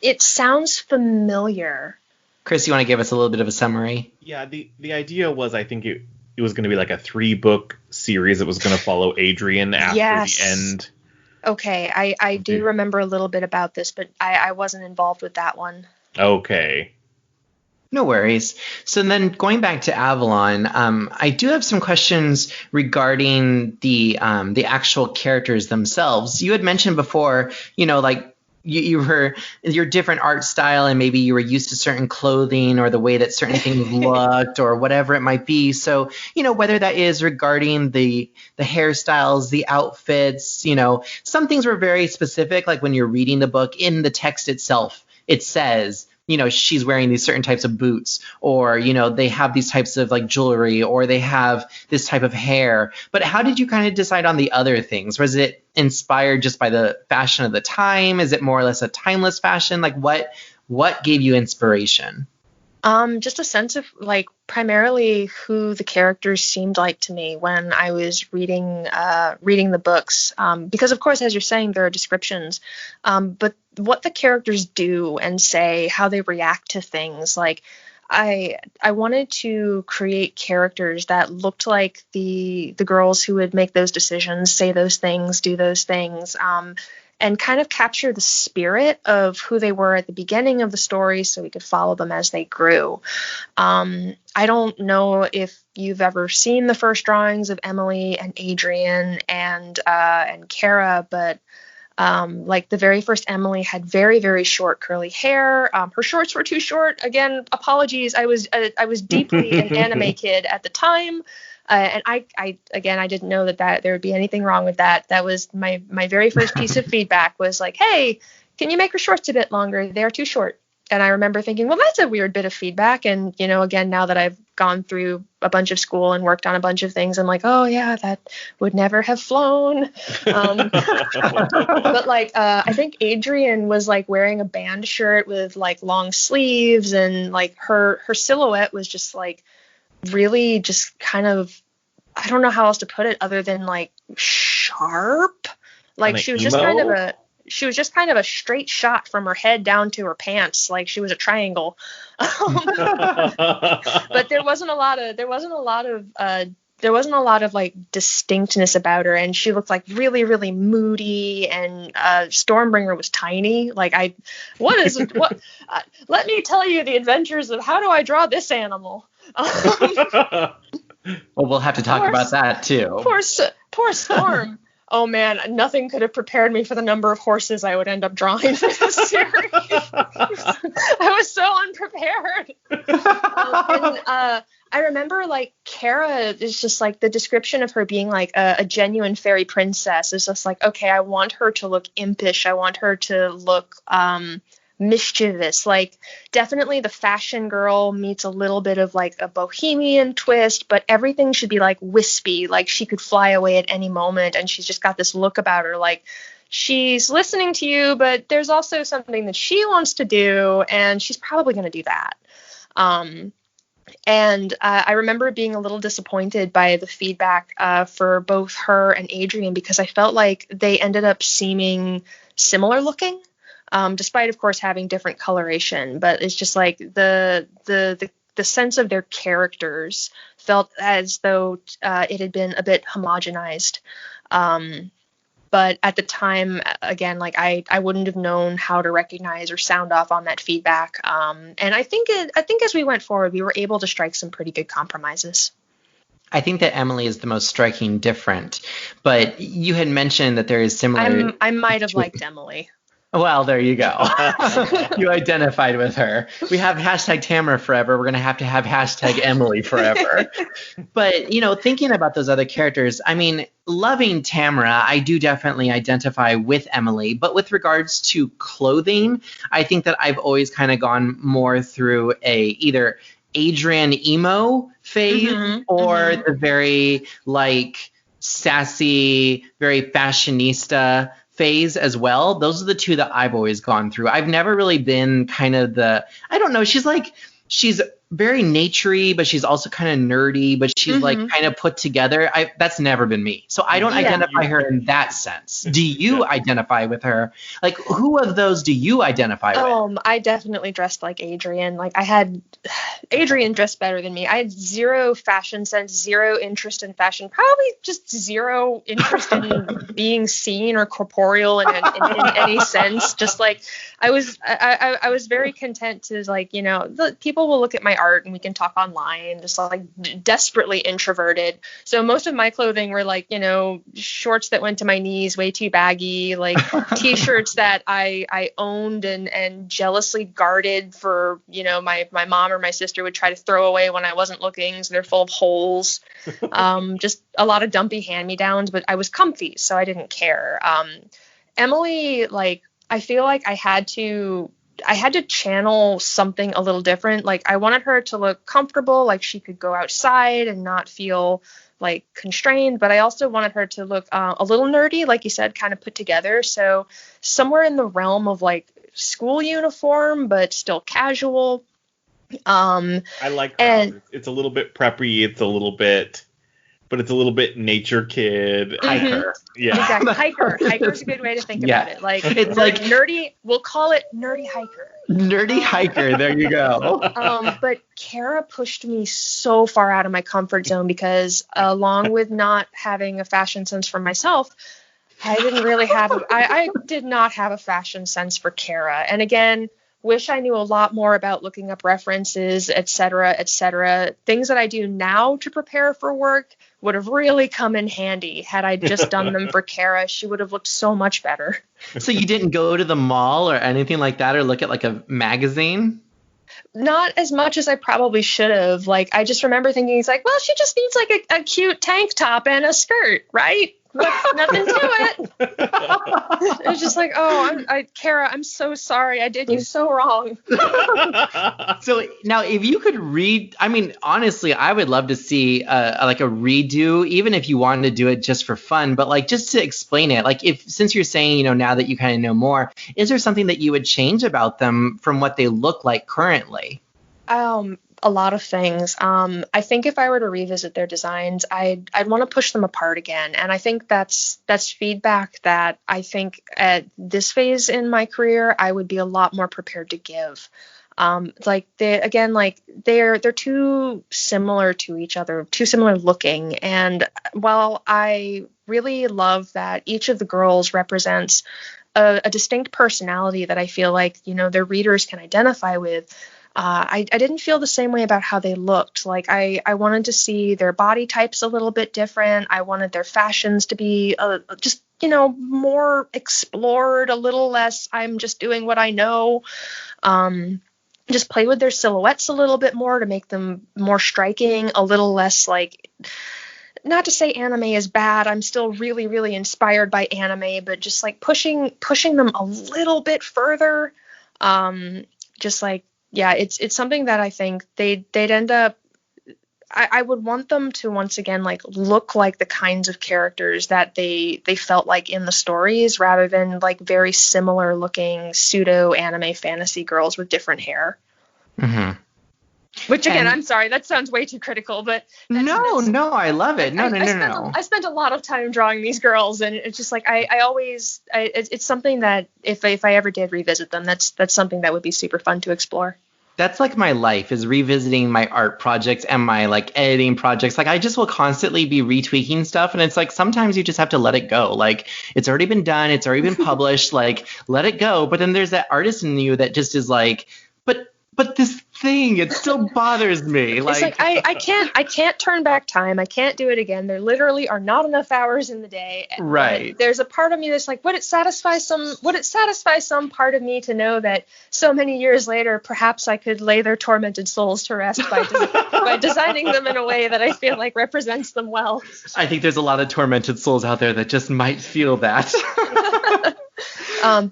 It sounds familiar. Chris, you want to give us a little bit of a summary? Yeah, the idea was, I think it was going to be like a 3-book series that was going to follow Adrian after the end Okay, I do remember a little bit about this, but I wasn't involved with that one. Okay. No worries. So then going back to Avalon, I do have some questions regarding the actual characters themselves. You had mentioned before, like you were your different art style, and maybe you were used to certain clothing or the way that certain things looked or whatever it might be. So, whether that is regarding the hairstyles, the outfits, some things were very specific, like when you're reading the book in the text itself, it says, she's wearing these certain types of boots, or, they have these types of like jewelry, or they have this type of hair. But how did you kind of decide on the other things? Was it inspired just by the fashion of the time? Is it more or less a timeless fashion? Like what gave you inspiration? Just a sense of like primarily who the characters seemed like to me when I was reading the books. Because of course, as you're saying, there are descriptions, but what the characters do and say, how they react to things, like I wanted to create characters that looked like the girls who would make those decisions, say those things, do those things. And kind of capture the spirit of who they were at the beginning of the story so we could follow them as they grew. I don't know if you've ever seen the first drawings of Emily and Adrian and Kara, but like the very first Emily had very, very short curly hair. Her shorts were too short. Again, apologies. I was deeply an anime kid at the time. And I didn't know that there would be anything wrong with that. That was my very first piece of feedback was like, hey, can you make her shorts a bit longer? They're too short. And I remember thinking, well, that's a weird bit of feedback. And, again, now that I've gone through a bunch of school and worked on a bunch of things, I'm like, oh, yeah, that would never have flown. But like, I think Adrian was like wearing a band shirt with like long sleeves, and like her silhouette was just like really just kind of, I don't know how else to put it other than like sharp. Like she was just kind of a straight shot from her head down to her pants, like she was a triangle. But there wasn't a lot of like distinctness about her, and she looked like really, really moody, and Stormbringer was tiny. Like let me tell you the adventures of how do I draw this animal. Well, we'll have to talk about that too. Poor Storm. Oh man, nothing could have prepared me for the number of horses I would end up drawing for this series. I was so unprepared. I remember like Kara is just like the description of her being like a genuine fairy princess is just like, okay, I want her to look impish. I want her to look mischievous. Like definitely the fashion girl meets a little bit of like a bohemian twist, but everything should be like wispy, like she could fly away at any moment, and she's just got this look about her like she's listening to you, but there's also something that she wants to do, and she's probably going to do that. And I remember being a little disappointed by the feedback for both her and Adrian, because I felt like they ended up seeming similar looking. Despite, of course, having different coloration, but it's just like the sense of their characters felt as though it had been a bit homogenized. But at the time, again, like I wouldn't have known how to recognize or sound off on that feedback. And I think as we went forward, we were able to strike some pretty good compromises. I think that Emily is the most striking different, but you had mentioned that there is similar. I might have liked Emily. Well, there you go. You identified with her. We have hashtag Tamara forever. We're going to have hashtag Emily forever. But, thinking about those other characters, I mean, loving Tamara, I do definitely identify with Emily. But with regards to clothing, I think that I've always kind of gone more through either Adrian emo phase or the very like sassy, very fashionista phase as well. Those are the two that I've always gone through. I've never really been kind of I don't know, she's very naturey, but she's also kind of nerdy, but she's like kind of put together. That's never been me. So I don't identify her in that sense. Do you identify with her? Like, who of those do you identify with? I definitely dressed like Adrian. Like Adrian dressed better than me. I had zero fashion sense, zero interest in fashion, probably just zero interest in being seen or corporeal in any sense. Just like I was very content to, like, you know, people will look at my art and we can talk online, just like desperately introverted. So most of my clothing were like, you know, shorts that went to my knees, way too baggy, like t-shirts that I owned and jealously guarded for, you know, my mom or my sister would try to throw away when I wasn't looking. So they're full of holes. Just a lot of dumpy hand-me-downs, but I was comfy, so I didn't care. Emily, like, I feel like I had to channel something a little different. Like, I wanted her to look comfortable, like she could go outside and not feel like constrained, but I also wanted her to look a little nerdy, like you said, kind of put together. So somewhere in the realm of like school uniform, but still casual. I like that. It's a little bit preppy. It's a little bit nature kid. Hiker. Yeah. Exactly. Hiker's a good way to think about it. Like, it's like nerdy. We'll call it nerdy hiker. Nerdy hiker. There you go. But Kara pushed me so far out of my comfort zone because along with not having a fashion sense for myself, I did not have a fashion sense for Kara. And again, wish I knew a lot more about looking up references, et cetera, things that I do now to prepare for work would have really come in handy had I just done them for Kara. She would have looked so much better. So you didn't go to the mall or anything like that, or look at like a magazine? Not as much as I probably should have. Like, I just remember thinking, it's like, well, she just needs like a cute tank top and a skirt, right? Nothing to it. It was just like, Kara, I'm so sorry. I did you so wrong. So now, if you could I mean, honestly, I would love to see like a redo, even if you wanted to do it just for fun, but like just to explain it. Like, since you're saying, you know, now that you kind of know more, is there something that you would change about them from what they look like currently? A lot of things. I think if I were to revisit their designs, I'd want to push them apart again. And I think that's feedback that I think at this phase in my career, I would be a lot more prepared to give. They're too similar to each other, too similar looking. And while I really love that each of the girls represents a distinct personality that I feel like, you know, their readers can identify with, I didn't feel the same way about how they looked. Like, I wanted to see their body types a little bit different. I wanted their fashions to be just, you know, more explored, a little less I'm just doing what I know. Just play with their silhouettes a little bit more to make them more striking, a little less like, not to say anime is bad. I'm still really, really inspired by anime, but just like pushing them a little bit further. Just like, yeah, it's something that I think they'd end up. I would want them to once again like look like the kinds of characters that they felt like in the stories, rather than like very similar looking pseudo anime fantasy girls with different hair. Mm-hmm. Which again, I'm sorry, that sounds way too critical, but no, I love it. No. I spent a lot of time drawing these girls, and it's just like it's something that if I ever did revisit them, that's something that would be super fun to explore. That's like my life, is revisiting my art projects and my like editing projects. Like, I just will constantly be retweaking stuff, and it's like sometimes you just have to let it go. Like, it's already been done, it's already been published. Like, let it go. But then there's that artist in you that just is like, but this thing, it still bothers me. It's like I can't turn back time. I can't do it again. There literally are not enough hours in the day. Right. But there's a part of me that's like, would it satisfy some part of me to know that so many years later, perhaps I could lay their tormented souls to rest by designing them in a way that I feel like represents them well. I think there's a lot of tormented souls out there that just might feel that.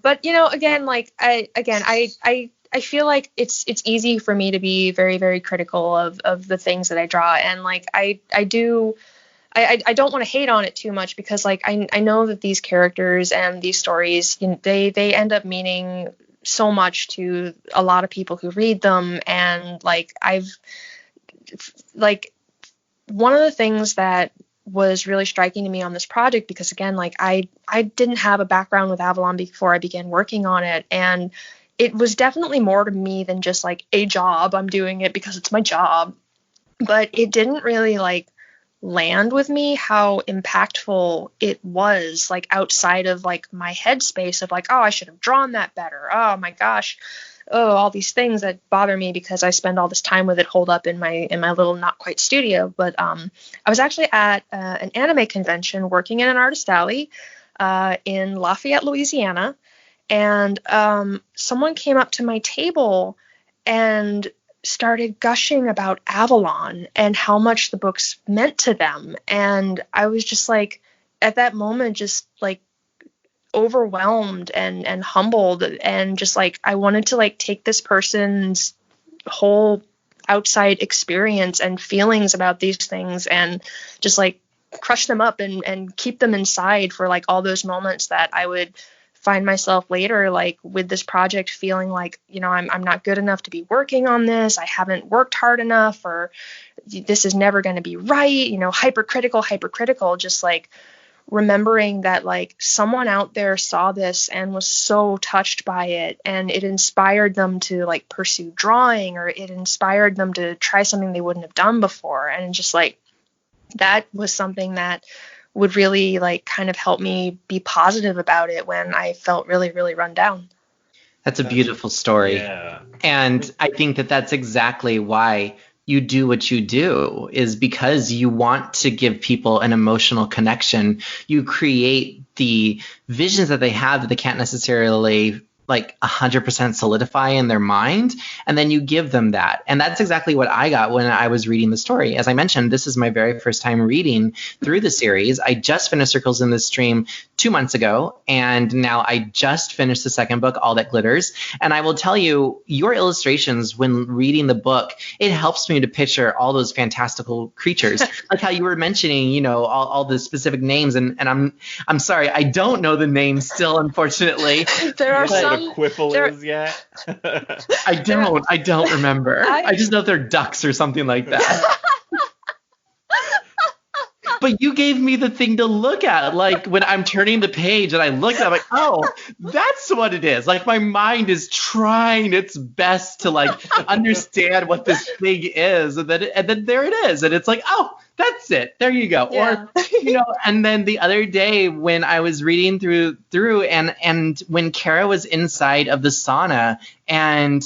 But you know, again, like I feel like it's easy for me to be very, very critical of the things that I draw. And like, I don't want to hate on it too much, because like, I know that these characters and these stories, you know, they end up meaning so much to a lot of people who read them. And like one of the things that was really striking to me on this project, because again, like I didn't have a background with Avalon before I began working on it, and it was definitely more to me than just like a job. I'm doing it because it's my job, but it didn't really like land with me how impactful it was, like outside of like my headspace of like, oh, I should have drawn that better, oh my gosh, oh, all these things that bother me because I spend all this time with it holed up in my little not quite studio. But I was actually at an anime convention working in an artist alley in Lafayette, Louisiana, and someone came up to my table and started gushing about Avalon and how much the books meant to them. And I was just like, at that moment, just like overwhelmed and humbled, and just like I wanted to like take this person's whole outside experience and feelings about these things and just like crush them up and keep them inside for like all those moments that I would find myself later like with this project feeling like, you know, I'm not good enough to be working on this, I haven't worked hard enough, or this is never going to be right, you know, hypercritical, just like remembering that like someone out there saw this and was so touched by it, and it inspired them to like pursue drawing, or it inspired them to try something they wouldn't have done before. And just like that was something that would really like kind of help me be positive about it when I felt really, really run down. That's a beautiful story. Yeah. And I think that that's exactly why you do what you do, is because you want to give people an emotional connection. You create the visions that they have that they can't necessarily like 100% solidify in their mind, and then you give them that. And that's exactly what I got when I was reading the story. As I mentioned, this is my very first time reading through the series. I just finished Circles in the Stream 2 months ago, and now I just finished the second book, All That Glitters. And I will tell you, your illustrations when reading the book, it helps me to picture all those fantastical creatures, like how you were mentioning, you know, all the specific names. And I'm sorry, I don't know the names still, unfortunately. There are some. What a quibble is yet? I don't remember. I just know they're ducks or something like that. But you gave me the thing to look at. Like when I'm turning the page and I look, I'm like, oh, that's what it is. Like my mind is trying its best to like understand what this thing is, and then there it is, and it's like, oh, that's it. There you go. Yeah. Or, you know, and then the other day when I was reading through and when Kara was inside of the sauna, and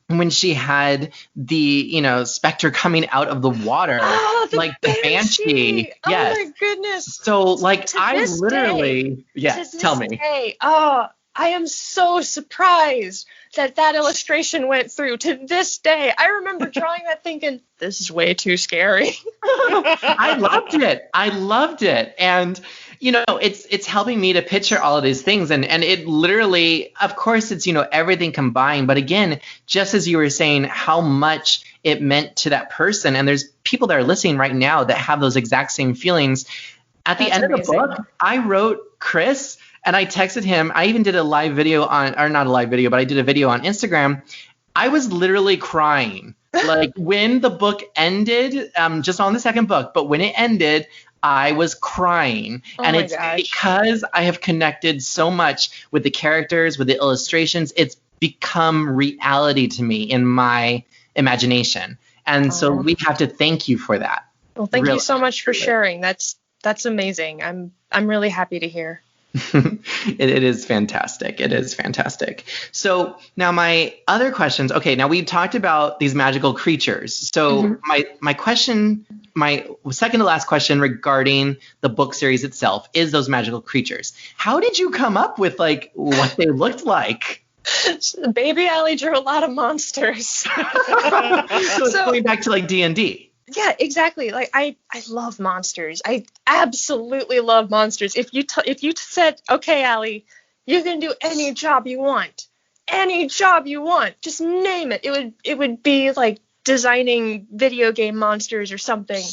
when she had the, you know, specter coming out of the water, like the banshee. Yes. Oh my goodness. So like I literally, yes, tell me. I am so surprised that illustration went through. To this day, I remember drawing that thinking, this is way too scary. I loved it. And, you know, it's helping me to picture all of these things. And it literally, of course, it's, you know, everything combined. But again, just as you were saying, how much it meant to that person. And there's people that are listening right now that have those exact same feelings. At the end of the book, I wrote Chris, and I texted him. I even did a live video not a live video, but I did a video on Instagram. I was literally crying. Like when the book ended, just on the second book, but when it ended, I was crying. And it's because I have connected so much with the characters, with the illustrations. It's become reality to me in my imagination. And so we have to thank you for that. Well, thank you so much for sharing. That's amazing. I'm really happy to hear. It is fantastic. It is fantastic. So now my other questions. Okay, now we've talked about these magical creatures. So my question, my second to last question regarding the book series itself is those magical creatures. How did you come up with like what they looked like? Baby Allie drew a lot of monsters. So it's going back to like D&D. Yeah, exactly. Like I love monsters. I absolutely love monsters. If you said, okay, Allie, you can do any job you want, just name it. It would be like designing video game monsters or something.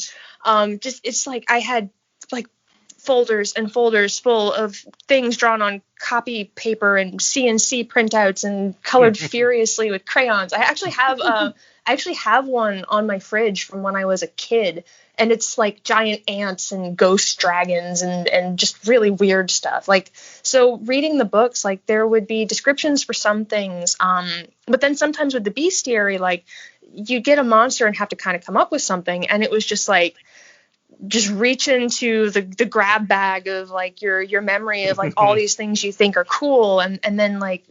It's like I had like folders and folders full of things drawn on copy paper and CNC printouts and colored furiously with crayons. I actually have one on my fridge from when I was a kid, and it's like giant ants and ghost dragons and just really weird stuff. Like, so reading the books, like there would be descriptions for some things, but then sometimes with the bestiary, like you get a monster and have to kind of come up with something, and it was just like, just reach into the grab bag of like your memory of like all these things you think are cool, and then like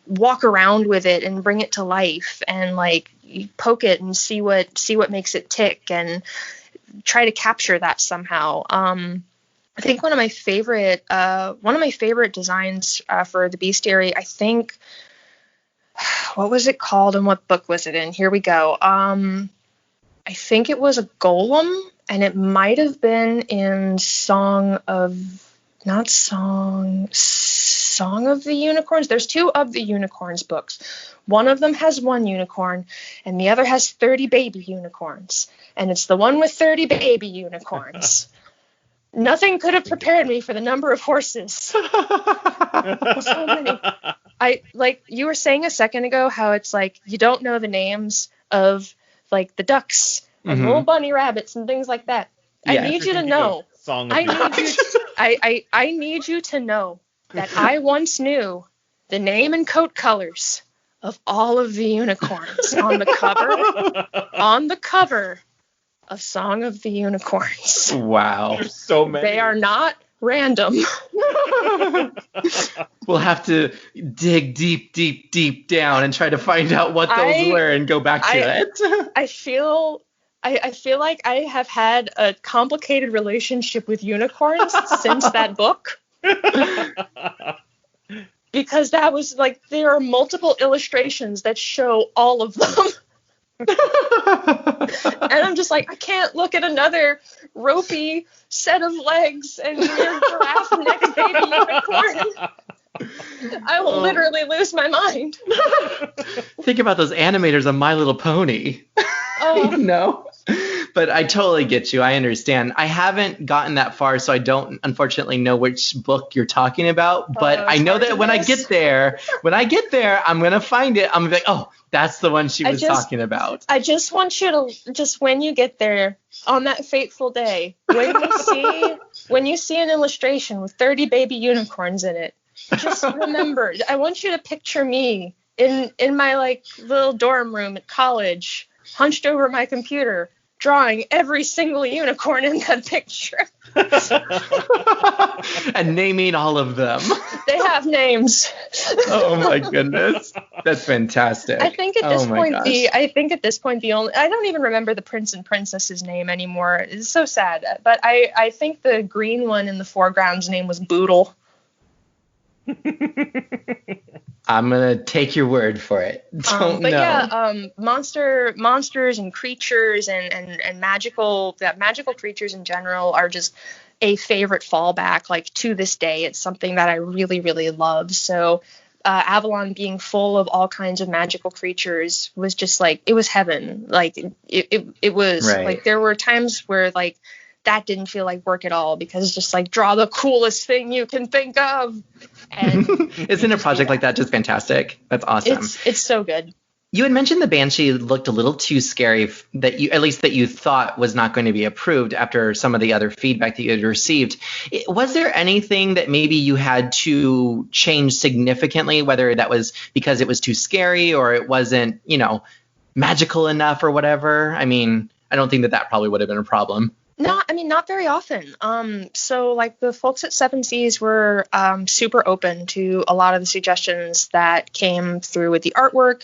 walk around with it and bring it to life, and like you poke it and see what makes it tick and try to capture that somehow. I think one of my favorite designs for the bestiary, I think, what was it called and what book was it in? Here we go. I think it was a golem, and it might have been in Song of the Unicorns. There's 2 of the Unicorns books. One of them has 1 unicorn, and the other has 30 baby unicorns. And it's the one with 30 baby unicorns. Nothing could have prepared me for the number of horses. So many. Like you were saying a second ago, how it's like you don't know the names of like the ducks and little bunny rabbits and things like that. Yeah. I need you to know. I need you to know that I once knew the name and coat colors of all of the unicorns on the cover of Song of the Unicorns. Wow. There's so many. They are not random. We'll have to dig deep down and try to find out what those were and go back to it. I feel like I have had a complicated relationship with unicorns since that book. Because that was like, there are multiple illustrations that show all of them. And I'm just like, I can't look at another ropey set of legs and weird giraffe neck baby unicorn. I will literally lose my mind. Think about those animators on My Little Pony. Oh. No. But I totally get you. I understand. I haven't gotten that far, so I don't unfortunately know which book you're talking about. But I know that when I get there, I'm going to find it. I'm going to be like, oh, that's the one she was talking about. I just want you to, just when you get there on that fateful day, when you see an illustration with 30 baby unicorns in it, just remember, I want you to picture me in my like little dorm room at college, hunched over my computer, drawing every single unicorn in that picture. And naming all of them. They have names. Oh my goodness. That's fantastic. I think at this point the only, I don't even remember the prince and princess's name anymore. It's so sad. But I think the green one in the foreground's name was Boodle. I'm gonna take your word for it. Don't know. Yeah, monsters and creatures and magical creatures in general are just a favorite fallback. Like to this day, it's something that I really, really love. So Avalon being full of all kinds of magical creatures was just like, it was heaven. Like it was right. Like there were times where like that didn't feel like work at all, because it's just like, draw the coolest thing you can think of. And isn't a project like that just fantastic? That's awesome. It's so good. You had mentioned the Banshee looked a little too scary, that you thought was not going to be approved after some of the other feedback that you had received. Was there anything that maybe you had to change significantly, whether that was because it was too scary or it wasn't, magical enough or whatever? I mean, I don't think that probably would have been a problem. Not very often. So like the folks at Seven Seas were super open to a lot of the suggestions that came through with the artwork.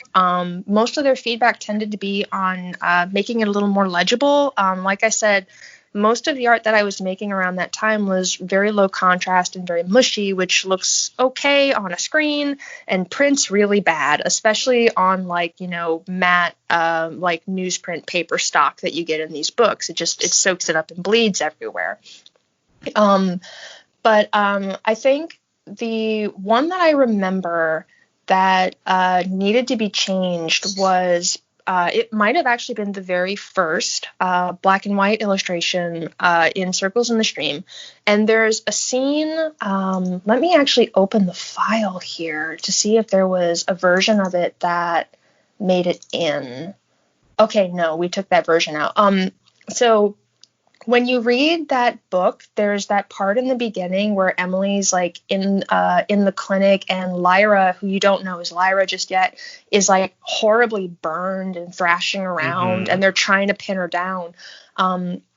Most of their feedback tended to be on making it a little more legible. Like I said, most of the art that I was making around that time was very low contrast and very mushy, which looks okay on a screen and prints really bad, especially on matte like newsprint paper stock that you get in these books. It soaks it up and bleeds everywhere. But I think the one that I remember that needed to be changed was it might have actually been the very first black and white illustration in Circles in the Stream. And there's a scene, let me actually open the file here to see if there was a version of it that made it in. Okay, no, we took that version out. So when you read that book, there's that part in the beginning where Emily's like in the clinic, and Lyra, who you don't know is Lyra just yet, is like horribly burned and thrashing around, and they're trying to pin her down.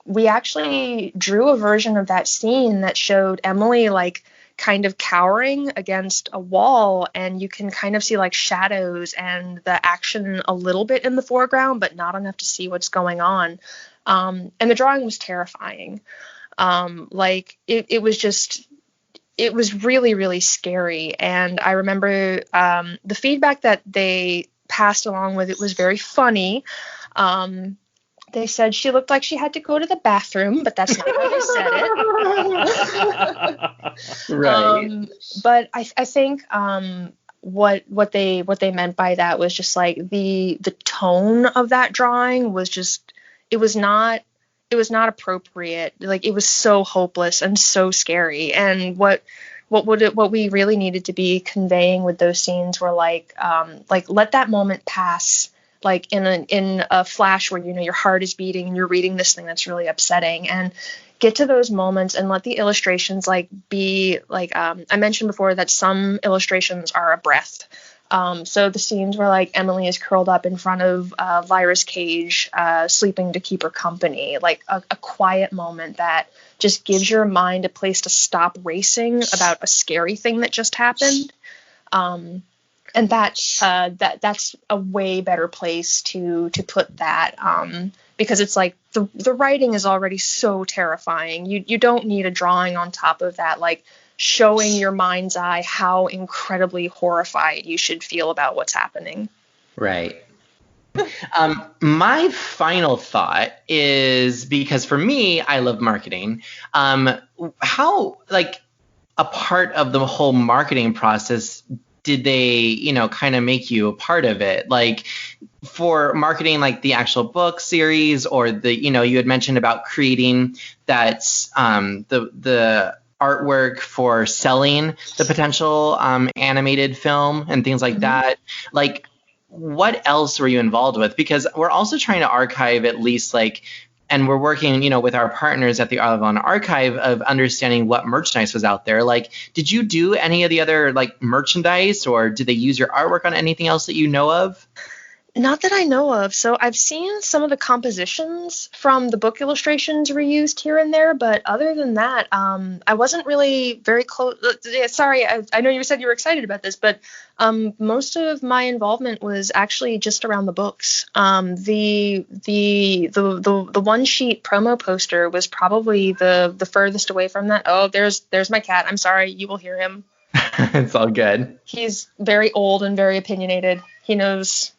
We actually drew a version of that scene that showed Emily like kind of cowering against a wall, and you can kind of see like shadows and the action a little bit in the foreground, but not enough to see what's going on. And the drawing was terrifying. It was really, really scary. And I remember the feedback that they passed along with it was very funny. They said she looked like she had to go to the bathroom, but that's not how they said it. Right. But I think what they meant by that was just like the tone of that drawing was just, it was not appropriate. Like, it was so hopeless and so scary. And what we really needed to be conveying with those scenes were like let that moment pass, like in a flash where, you know, your heart is beating and you're reading this thing that's really upsetting, and get to those moments and let the illustrations like be like, I mentioned before that some illustrations are a breath. So the scenes where like Emily is curled up in front of Lyra's cage, sleeping to keep her company, like a quiet moment that just gives your mind a place to stop racing about a scary thing that just happened. And that's a way better place to put that, because it's like the writing is already so terrifying. You don't need a drawing on top of that, like showing your mind's eye how incredibly horrified you should feel about what's happening. Right. My final thought is, because for me, I love marketing. How, like, a part of the whole marketing process did they, you know, kind of make you a part of it? Like, for marketing, like the actual book series, or the, you know, you had mentioned about creating that, the artwork for selling the potential animated film and things like that. Like, what else were you involved with? Because we're also trying to archive at least like, and we're working, you know, with our partners at the Avalon Archive of understanding what merchandise was out there. Like, did you do any of the other like merchandise, or did they use your artwork on anything else that you know of? Not that I know of. So I've seen some of the compositions from the book illustrations reused here and there, but other than that, I wasn't really very close. Sorry, I know you said you were excited about this, but most of my involvement was actually just around the books. The one sheet promo poster was probably the furthest away from that. Oh, there's my cat. I'm sorry, you will hear him. It's all good. He's very old and very opinionated. He knows.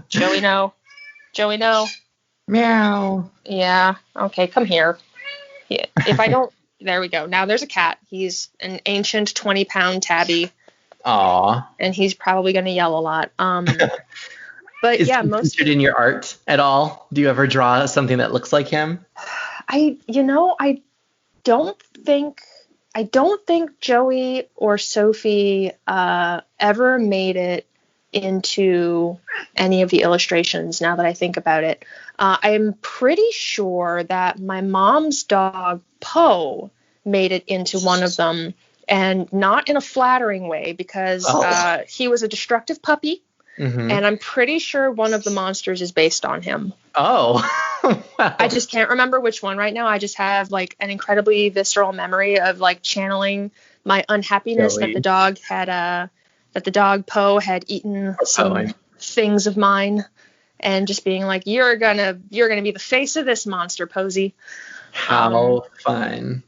Joey, no. Meow. Yeah. Okay, come here. Yeah. If I don't, there we go. Now there's a cat. He's an ancient 20-pound tabby. Aw. And he's probably going to yell a lot. But Is yeah, he featured in your art at all? Do you ever draw something that looks like him? I don't think Joey or Sophie ever made it into any of the illustrations, now that I think about it. I'm pretty sure that my mom's dog, Poe, made it into one of them, and not in a flattering way, because he was a destructive puppy, and I'm pretty sure one of the monsters is based on him. Oh. Wow. I just can't remember which one right now. I just have like an incredibly visceral memory of like channeling my unhappiness that the dog had that the dog Poe had eaten some things of mine, and just being like, you're gonna be the face of this monster, Posey. How fun.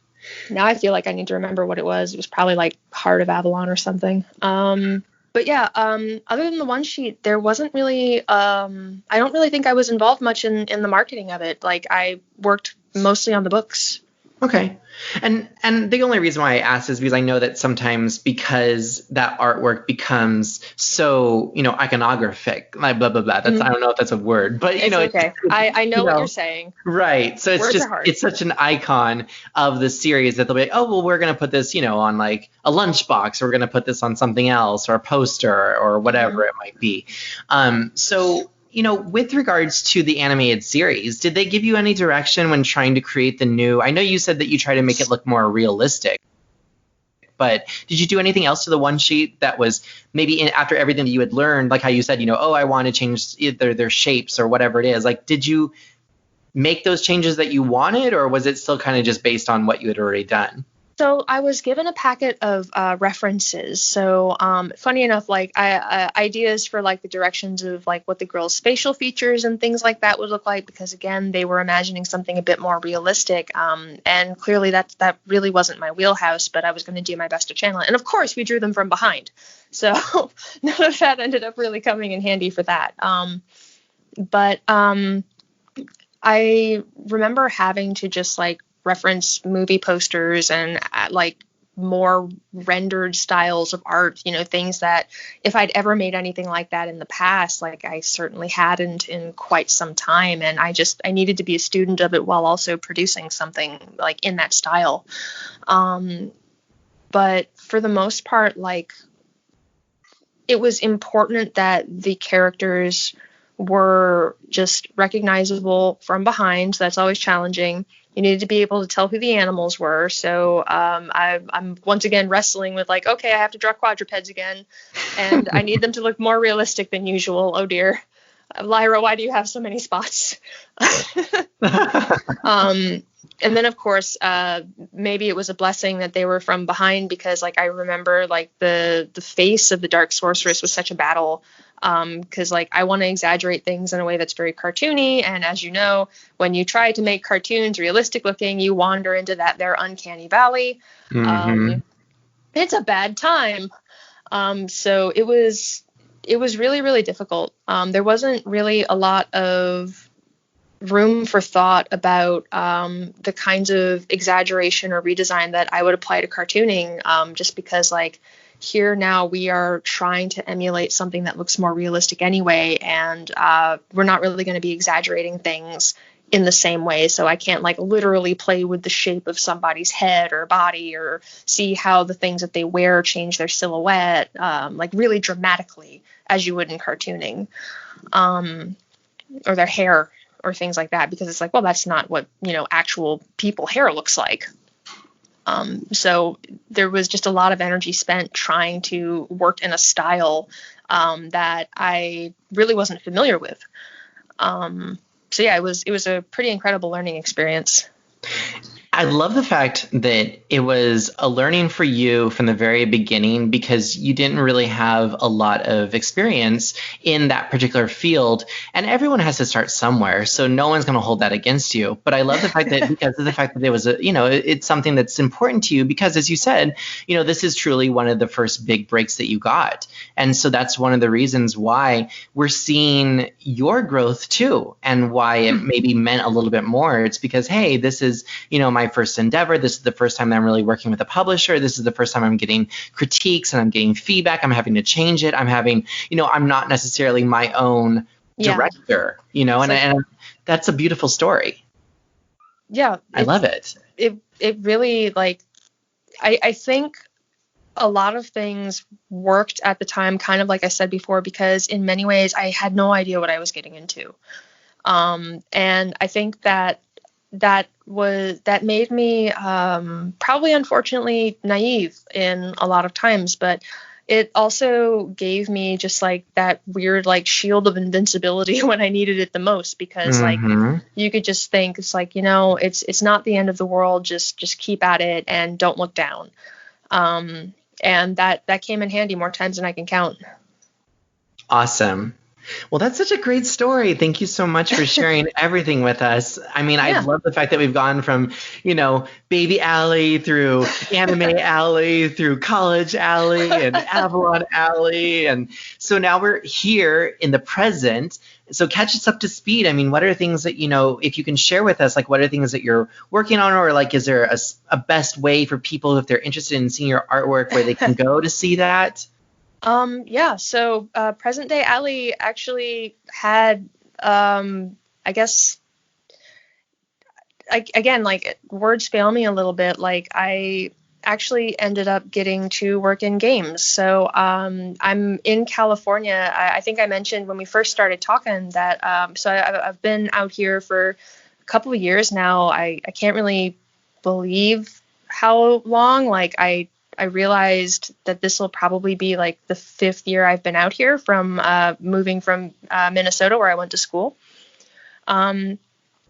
Now I feel like I need to remember what it was. It was probably like Heart of Avalon or something. But yeah, other than the one sheet, there wasn't really, I don't really think I was involved much in the marketing of it. Like, I worked mostly on the books. Okay. And the only reason why I asked is because I know that sometimes because that artwork becomes so, iconographic, like blah, blah, blah. That's, I don't know if that's a word, but It's okay. I know what you're saying. Right. So Words are hard. it's such an icon of the series that they'll be like, oh, well, we're going to put this, on like a lunchbox, or we're going to put this on something else, or a poster, or whatever it might be. So, with regards to the animated series, did they give you any direction when trying to create the new? I know you said that you try to make it look more realistic, but did you do anything else to the one sheet that was maybe after everything that you had learned, like how you said, I want to change either their shapes or whatever it is? Like, did you make those changes that you wanted, or was it still kind of just based on what you had already done? So I was given a packet of references. So funny enough, like ideas for like the directions of like what the girls' facial features and things like that would look like, because again, they were imagining something a bit more realistic. And clearly that really wasn't my wheelhouse, but I was going to do my best to channel it. And of course, we drew them from behind. So none of that ended up really coming in handy for that. But I remember having to just like reference movie posters and like more rendered styles of art, things that if I'd ever made anything like that in the past, like I certainly hadn't in quite some time. And I needed to be a student of it while also producing something like in that style. But for the most part, like it was important that the characters were just recognizable from behind. So that's always challenging. You needed to be able to tell who the animals were. So I'm once again wrestling with like, okay, I have to draw quadrupeds again, and I need them to look more realistic than usual. Oh dear, Lyra, why do you have so many spots? And then of course, maybe it was a blessing that they were from behind, because like I remember like the face of the Dark Sorceress was such a battle. Because like I want to exaggerate things in a way that's very cartoony, and as you know, when you try to make cartoons realistic looking, you wander into their uncanny valley. It's a bad time. So it was really, really difficult. There wasn't really a lot of room for thought about the kinds of exaggeration or redesign that I would apply to cartooning, just because like here now we are trying to emulate something that looks more realistic anyway, and we're not really going to be exaggerating things in the same way. So I can't like literally play with the shape of somebody's head or body, or see how the things that they wear change their silhouette like really dramatically as you would in cartooning, or their hair or things like that, because it's like, well, that's not what actual people hair looks like. So there was just a lot of energy spent trying to work in a style that I really wasn't familiar with. So yeah, it was a pretty incredible learning experience. I love the fact that it was a learning for you from the very beginning, because you didn't really have a lot of experience in that particular field, and everyone has to start somewhere. So no one's going to hold that against you. But I love the fact that because of the fact that it was it's something that's important to you, because as you said, this is truly one of the first big breaks that you got. And so that's one of the reasons why we're seeing your growth too, and why it maybe meant a little bit more. It's because, hey, this is, my first endeavor. This is the first time that I'm really working with a publisher. This is the first time I'm getting critiques and I'm getting feedback. I'm having to change it. I'm having, I'm not necessarily my own director, and that's a beautiful story. Yeah. I love it. It really, like, I think a lot of things worked at the time, kind of like I said before, because in many ways I had no idea what I was getting into. And I think that made me probably unfortunately naive in a lot of times, but it also gave me just like that weird like shield of invincibility when I needed it the most, because like you could just think it's like, it's not the end of the world, just keep at it and don't look down. And that came in handy more times than I can count. Awesome. Well, that's such a great story. Thank you so much for sharing everything with us. I mean, I love the fact that we've gone from, baby Allie through anime Allie through college Allie and Avalon Allie. And so now we're here in the present. So catch us up to speed. I mean, what are things that, if you can share with us, like what are things that you're working on, or like, is there a best way for people if they're interested in seeing your artwork where they can go to see that? So present day Allie actually had, I guess, again, like words fail me a little bit. Like I actually ended up getting to work in games. So I'm in California. I think I mentioned when we first started talking that, so I've been out here for a couple of years now. I can't really believe how long. Like I realized that this will probably be like the 5th year I've been out here from moving from Minnesota, where I went to school.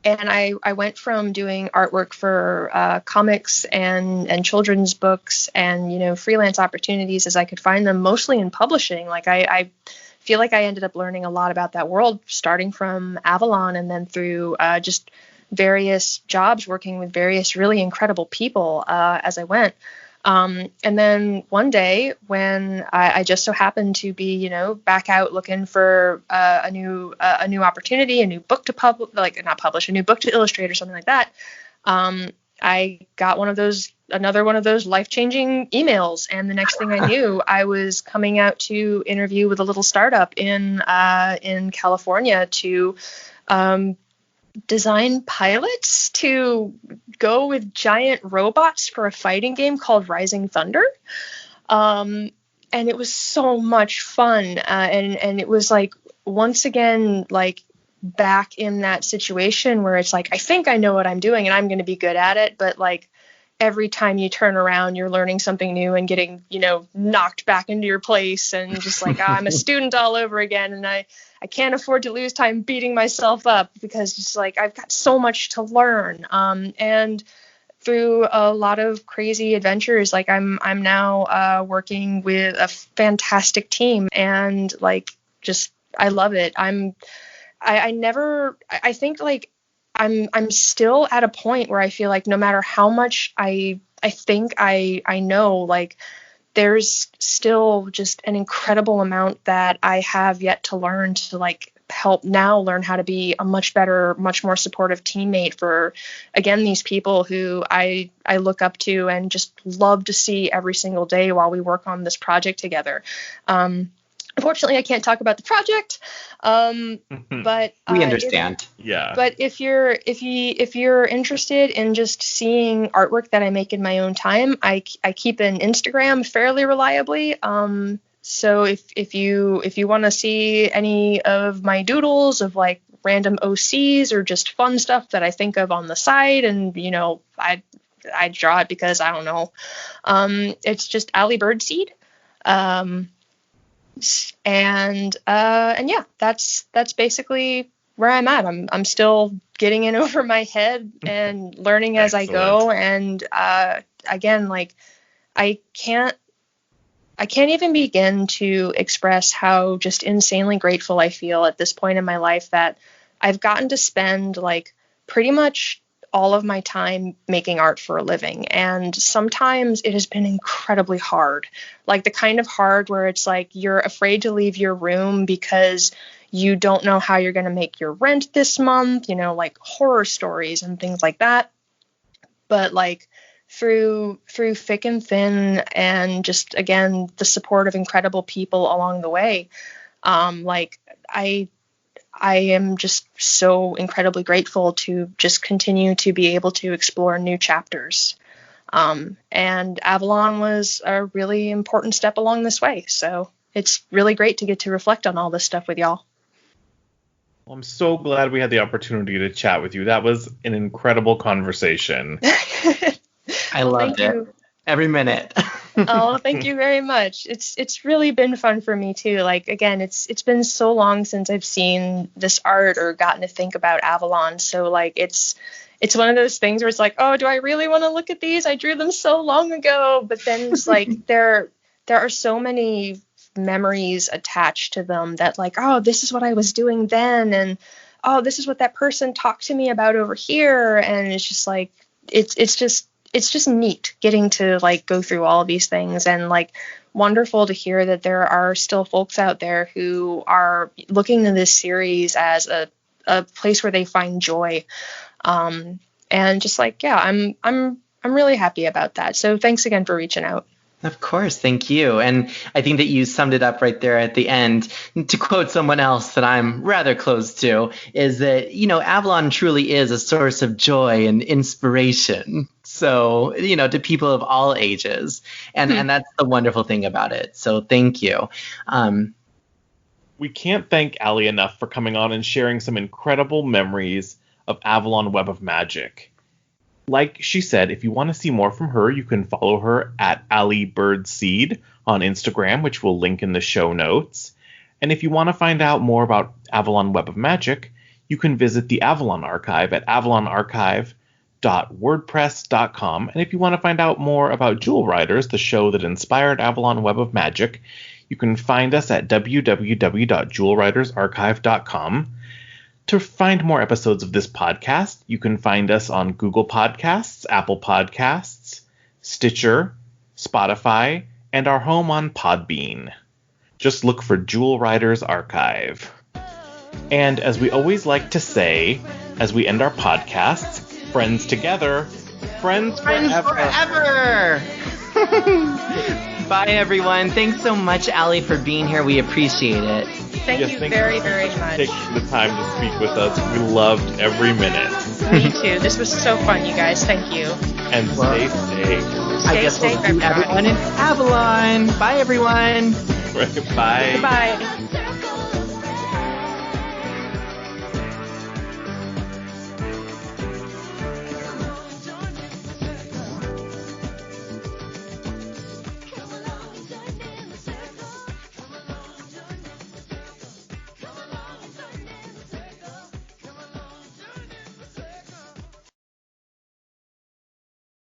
And I went from doing artwork for comics and children's books and, freelance opportunities as I could find them, mostly in publishing. Like I feel like I ended up learning a lot about that world, starting from Avalon and then through just various jobs working with various really incredible people as I went. And then one day when I just so happened to be, back out looking for a new opportunity, a new book to a new book to illustrate or something like that, I got another one of those life-changing emails. And the next thing I knew, I was coming out to interview with a little startup in California to design pilots to go with giant robots for a fighting game called Rising Thunder. And it was so much fun. And it was like, once again, like back in that situation where it's like, I think I know what I'm doing and I'm going to be good at it. But like every time you turn around, you're learning something new and getting, knocked back into your place and just like, I'm a student all over again. And I can't afford to lose time beating myself up because it's like I've got so much to learn. And through a lot of crazy adventures, like I'm now working with a fantastic team and like just I love it. I think like I'm still at a point where I feel like no matter how much I think I know, like there's still just an incredible amount that I have yet to learn to like help now learn how to be a much better, much more supportive teammate for, again, these people who I look up to and just love to see every single day while we work on this project together. Unfortunately, I can't talk about the project, but we understand. But if you're interested in just seeing artwork that I make in my own time, I keep an Instagram fairly reliably. So if you want to see any of my doodles of like random OCs or just fun stuff that I think of on the side, and I draw it because I don't know. It's just Allie Birdseed. And yeah, that's basically where I'm at. I'm still getting in over my head and learning as I go. And again, like I can't even begin to express how just insanely grateful I feel at this point in my life that I've gotten to spend like pretty much all of my time making art for a living. And sometimes it has been incredibly hard, like the kind of hard where it's like you're afraid to leave your room because you don't know how you're going to make your rent this month, like horror stories and things like that. But like through thick and thin and just, again, the support of incredible people along the way, like I am just so incredibly grateful to just continue to be able to explore new chapters. And Avalon was a really important step along this way. So it's really great to get to reflect on all this stuff with y'all. Well, I'm so glad we had the opportunity to chat with you. That was an incredible conversation. I loved it. Every minute. Oh, thank you very much. It's really been fun for me too. Like again, it's been so long since I've seen this art or gotten to think about Avalon. So like it's one of those things where it's like, oh, do I really want to look at these? I drew them so long ago. But then it's like there are so many memories attached to them that like, oh, this is what I was doing then, and oh, this is what that person talked to me about over here. And it's just like, it's just neat getting to like go through all of these things, and like wonderful to hear that there are still folks out there who are looking at this series as a place where they find joy. And just like, yeah, I'm really happy about that. So thanks again for reaching out. Of course, thank you. And I think that you summed it up right there at the end. To quote someone else that I'm rather close to, is that, Avalon truly is a source of joy and inspiration. So, to people of all ages. And that's the wonderful thing about it. So thank you. We can't thank Allie enough for coming on and sharing some incredible memories of Avalon Web of Magic. Like she said, if you want to see more from her, you can follow her at Allie Birdseed on Instagram, which we'll link in the show notes. And if you want to find out more about Avalon Web of Magic, you can visit the Avalon Archive at avalonarchive.wordpress.com. And if you want to find out more about Jewel Riders, the show that inspired Avalon Web of Magic, you can find us at www.jewelridersarchive.com. To find more episodes of this podcast, you can find us on Google Podcasts, Apple Podcasts, Stitcher, Spotify, and our home on Podbean. Just look for Jewel Riders Archive. And as we always like to say, as we end our podcasts, friends together, friends forever. Bye, everyone. Thanks so much, Allie, for being here. We appreciate it. Thank you very, very much. Taking the time to speak with us. We loved every minute. Me too. This was so fun, you guys. Thank you. And stay safe. Stay safe, everyone in Avalon. Bye, everyone. Bye. Goodbye.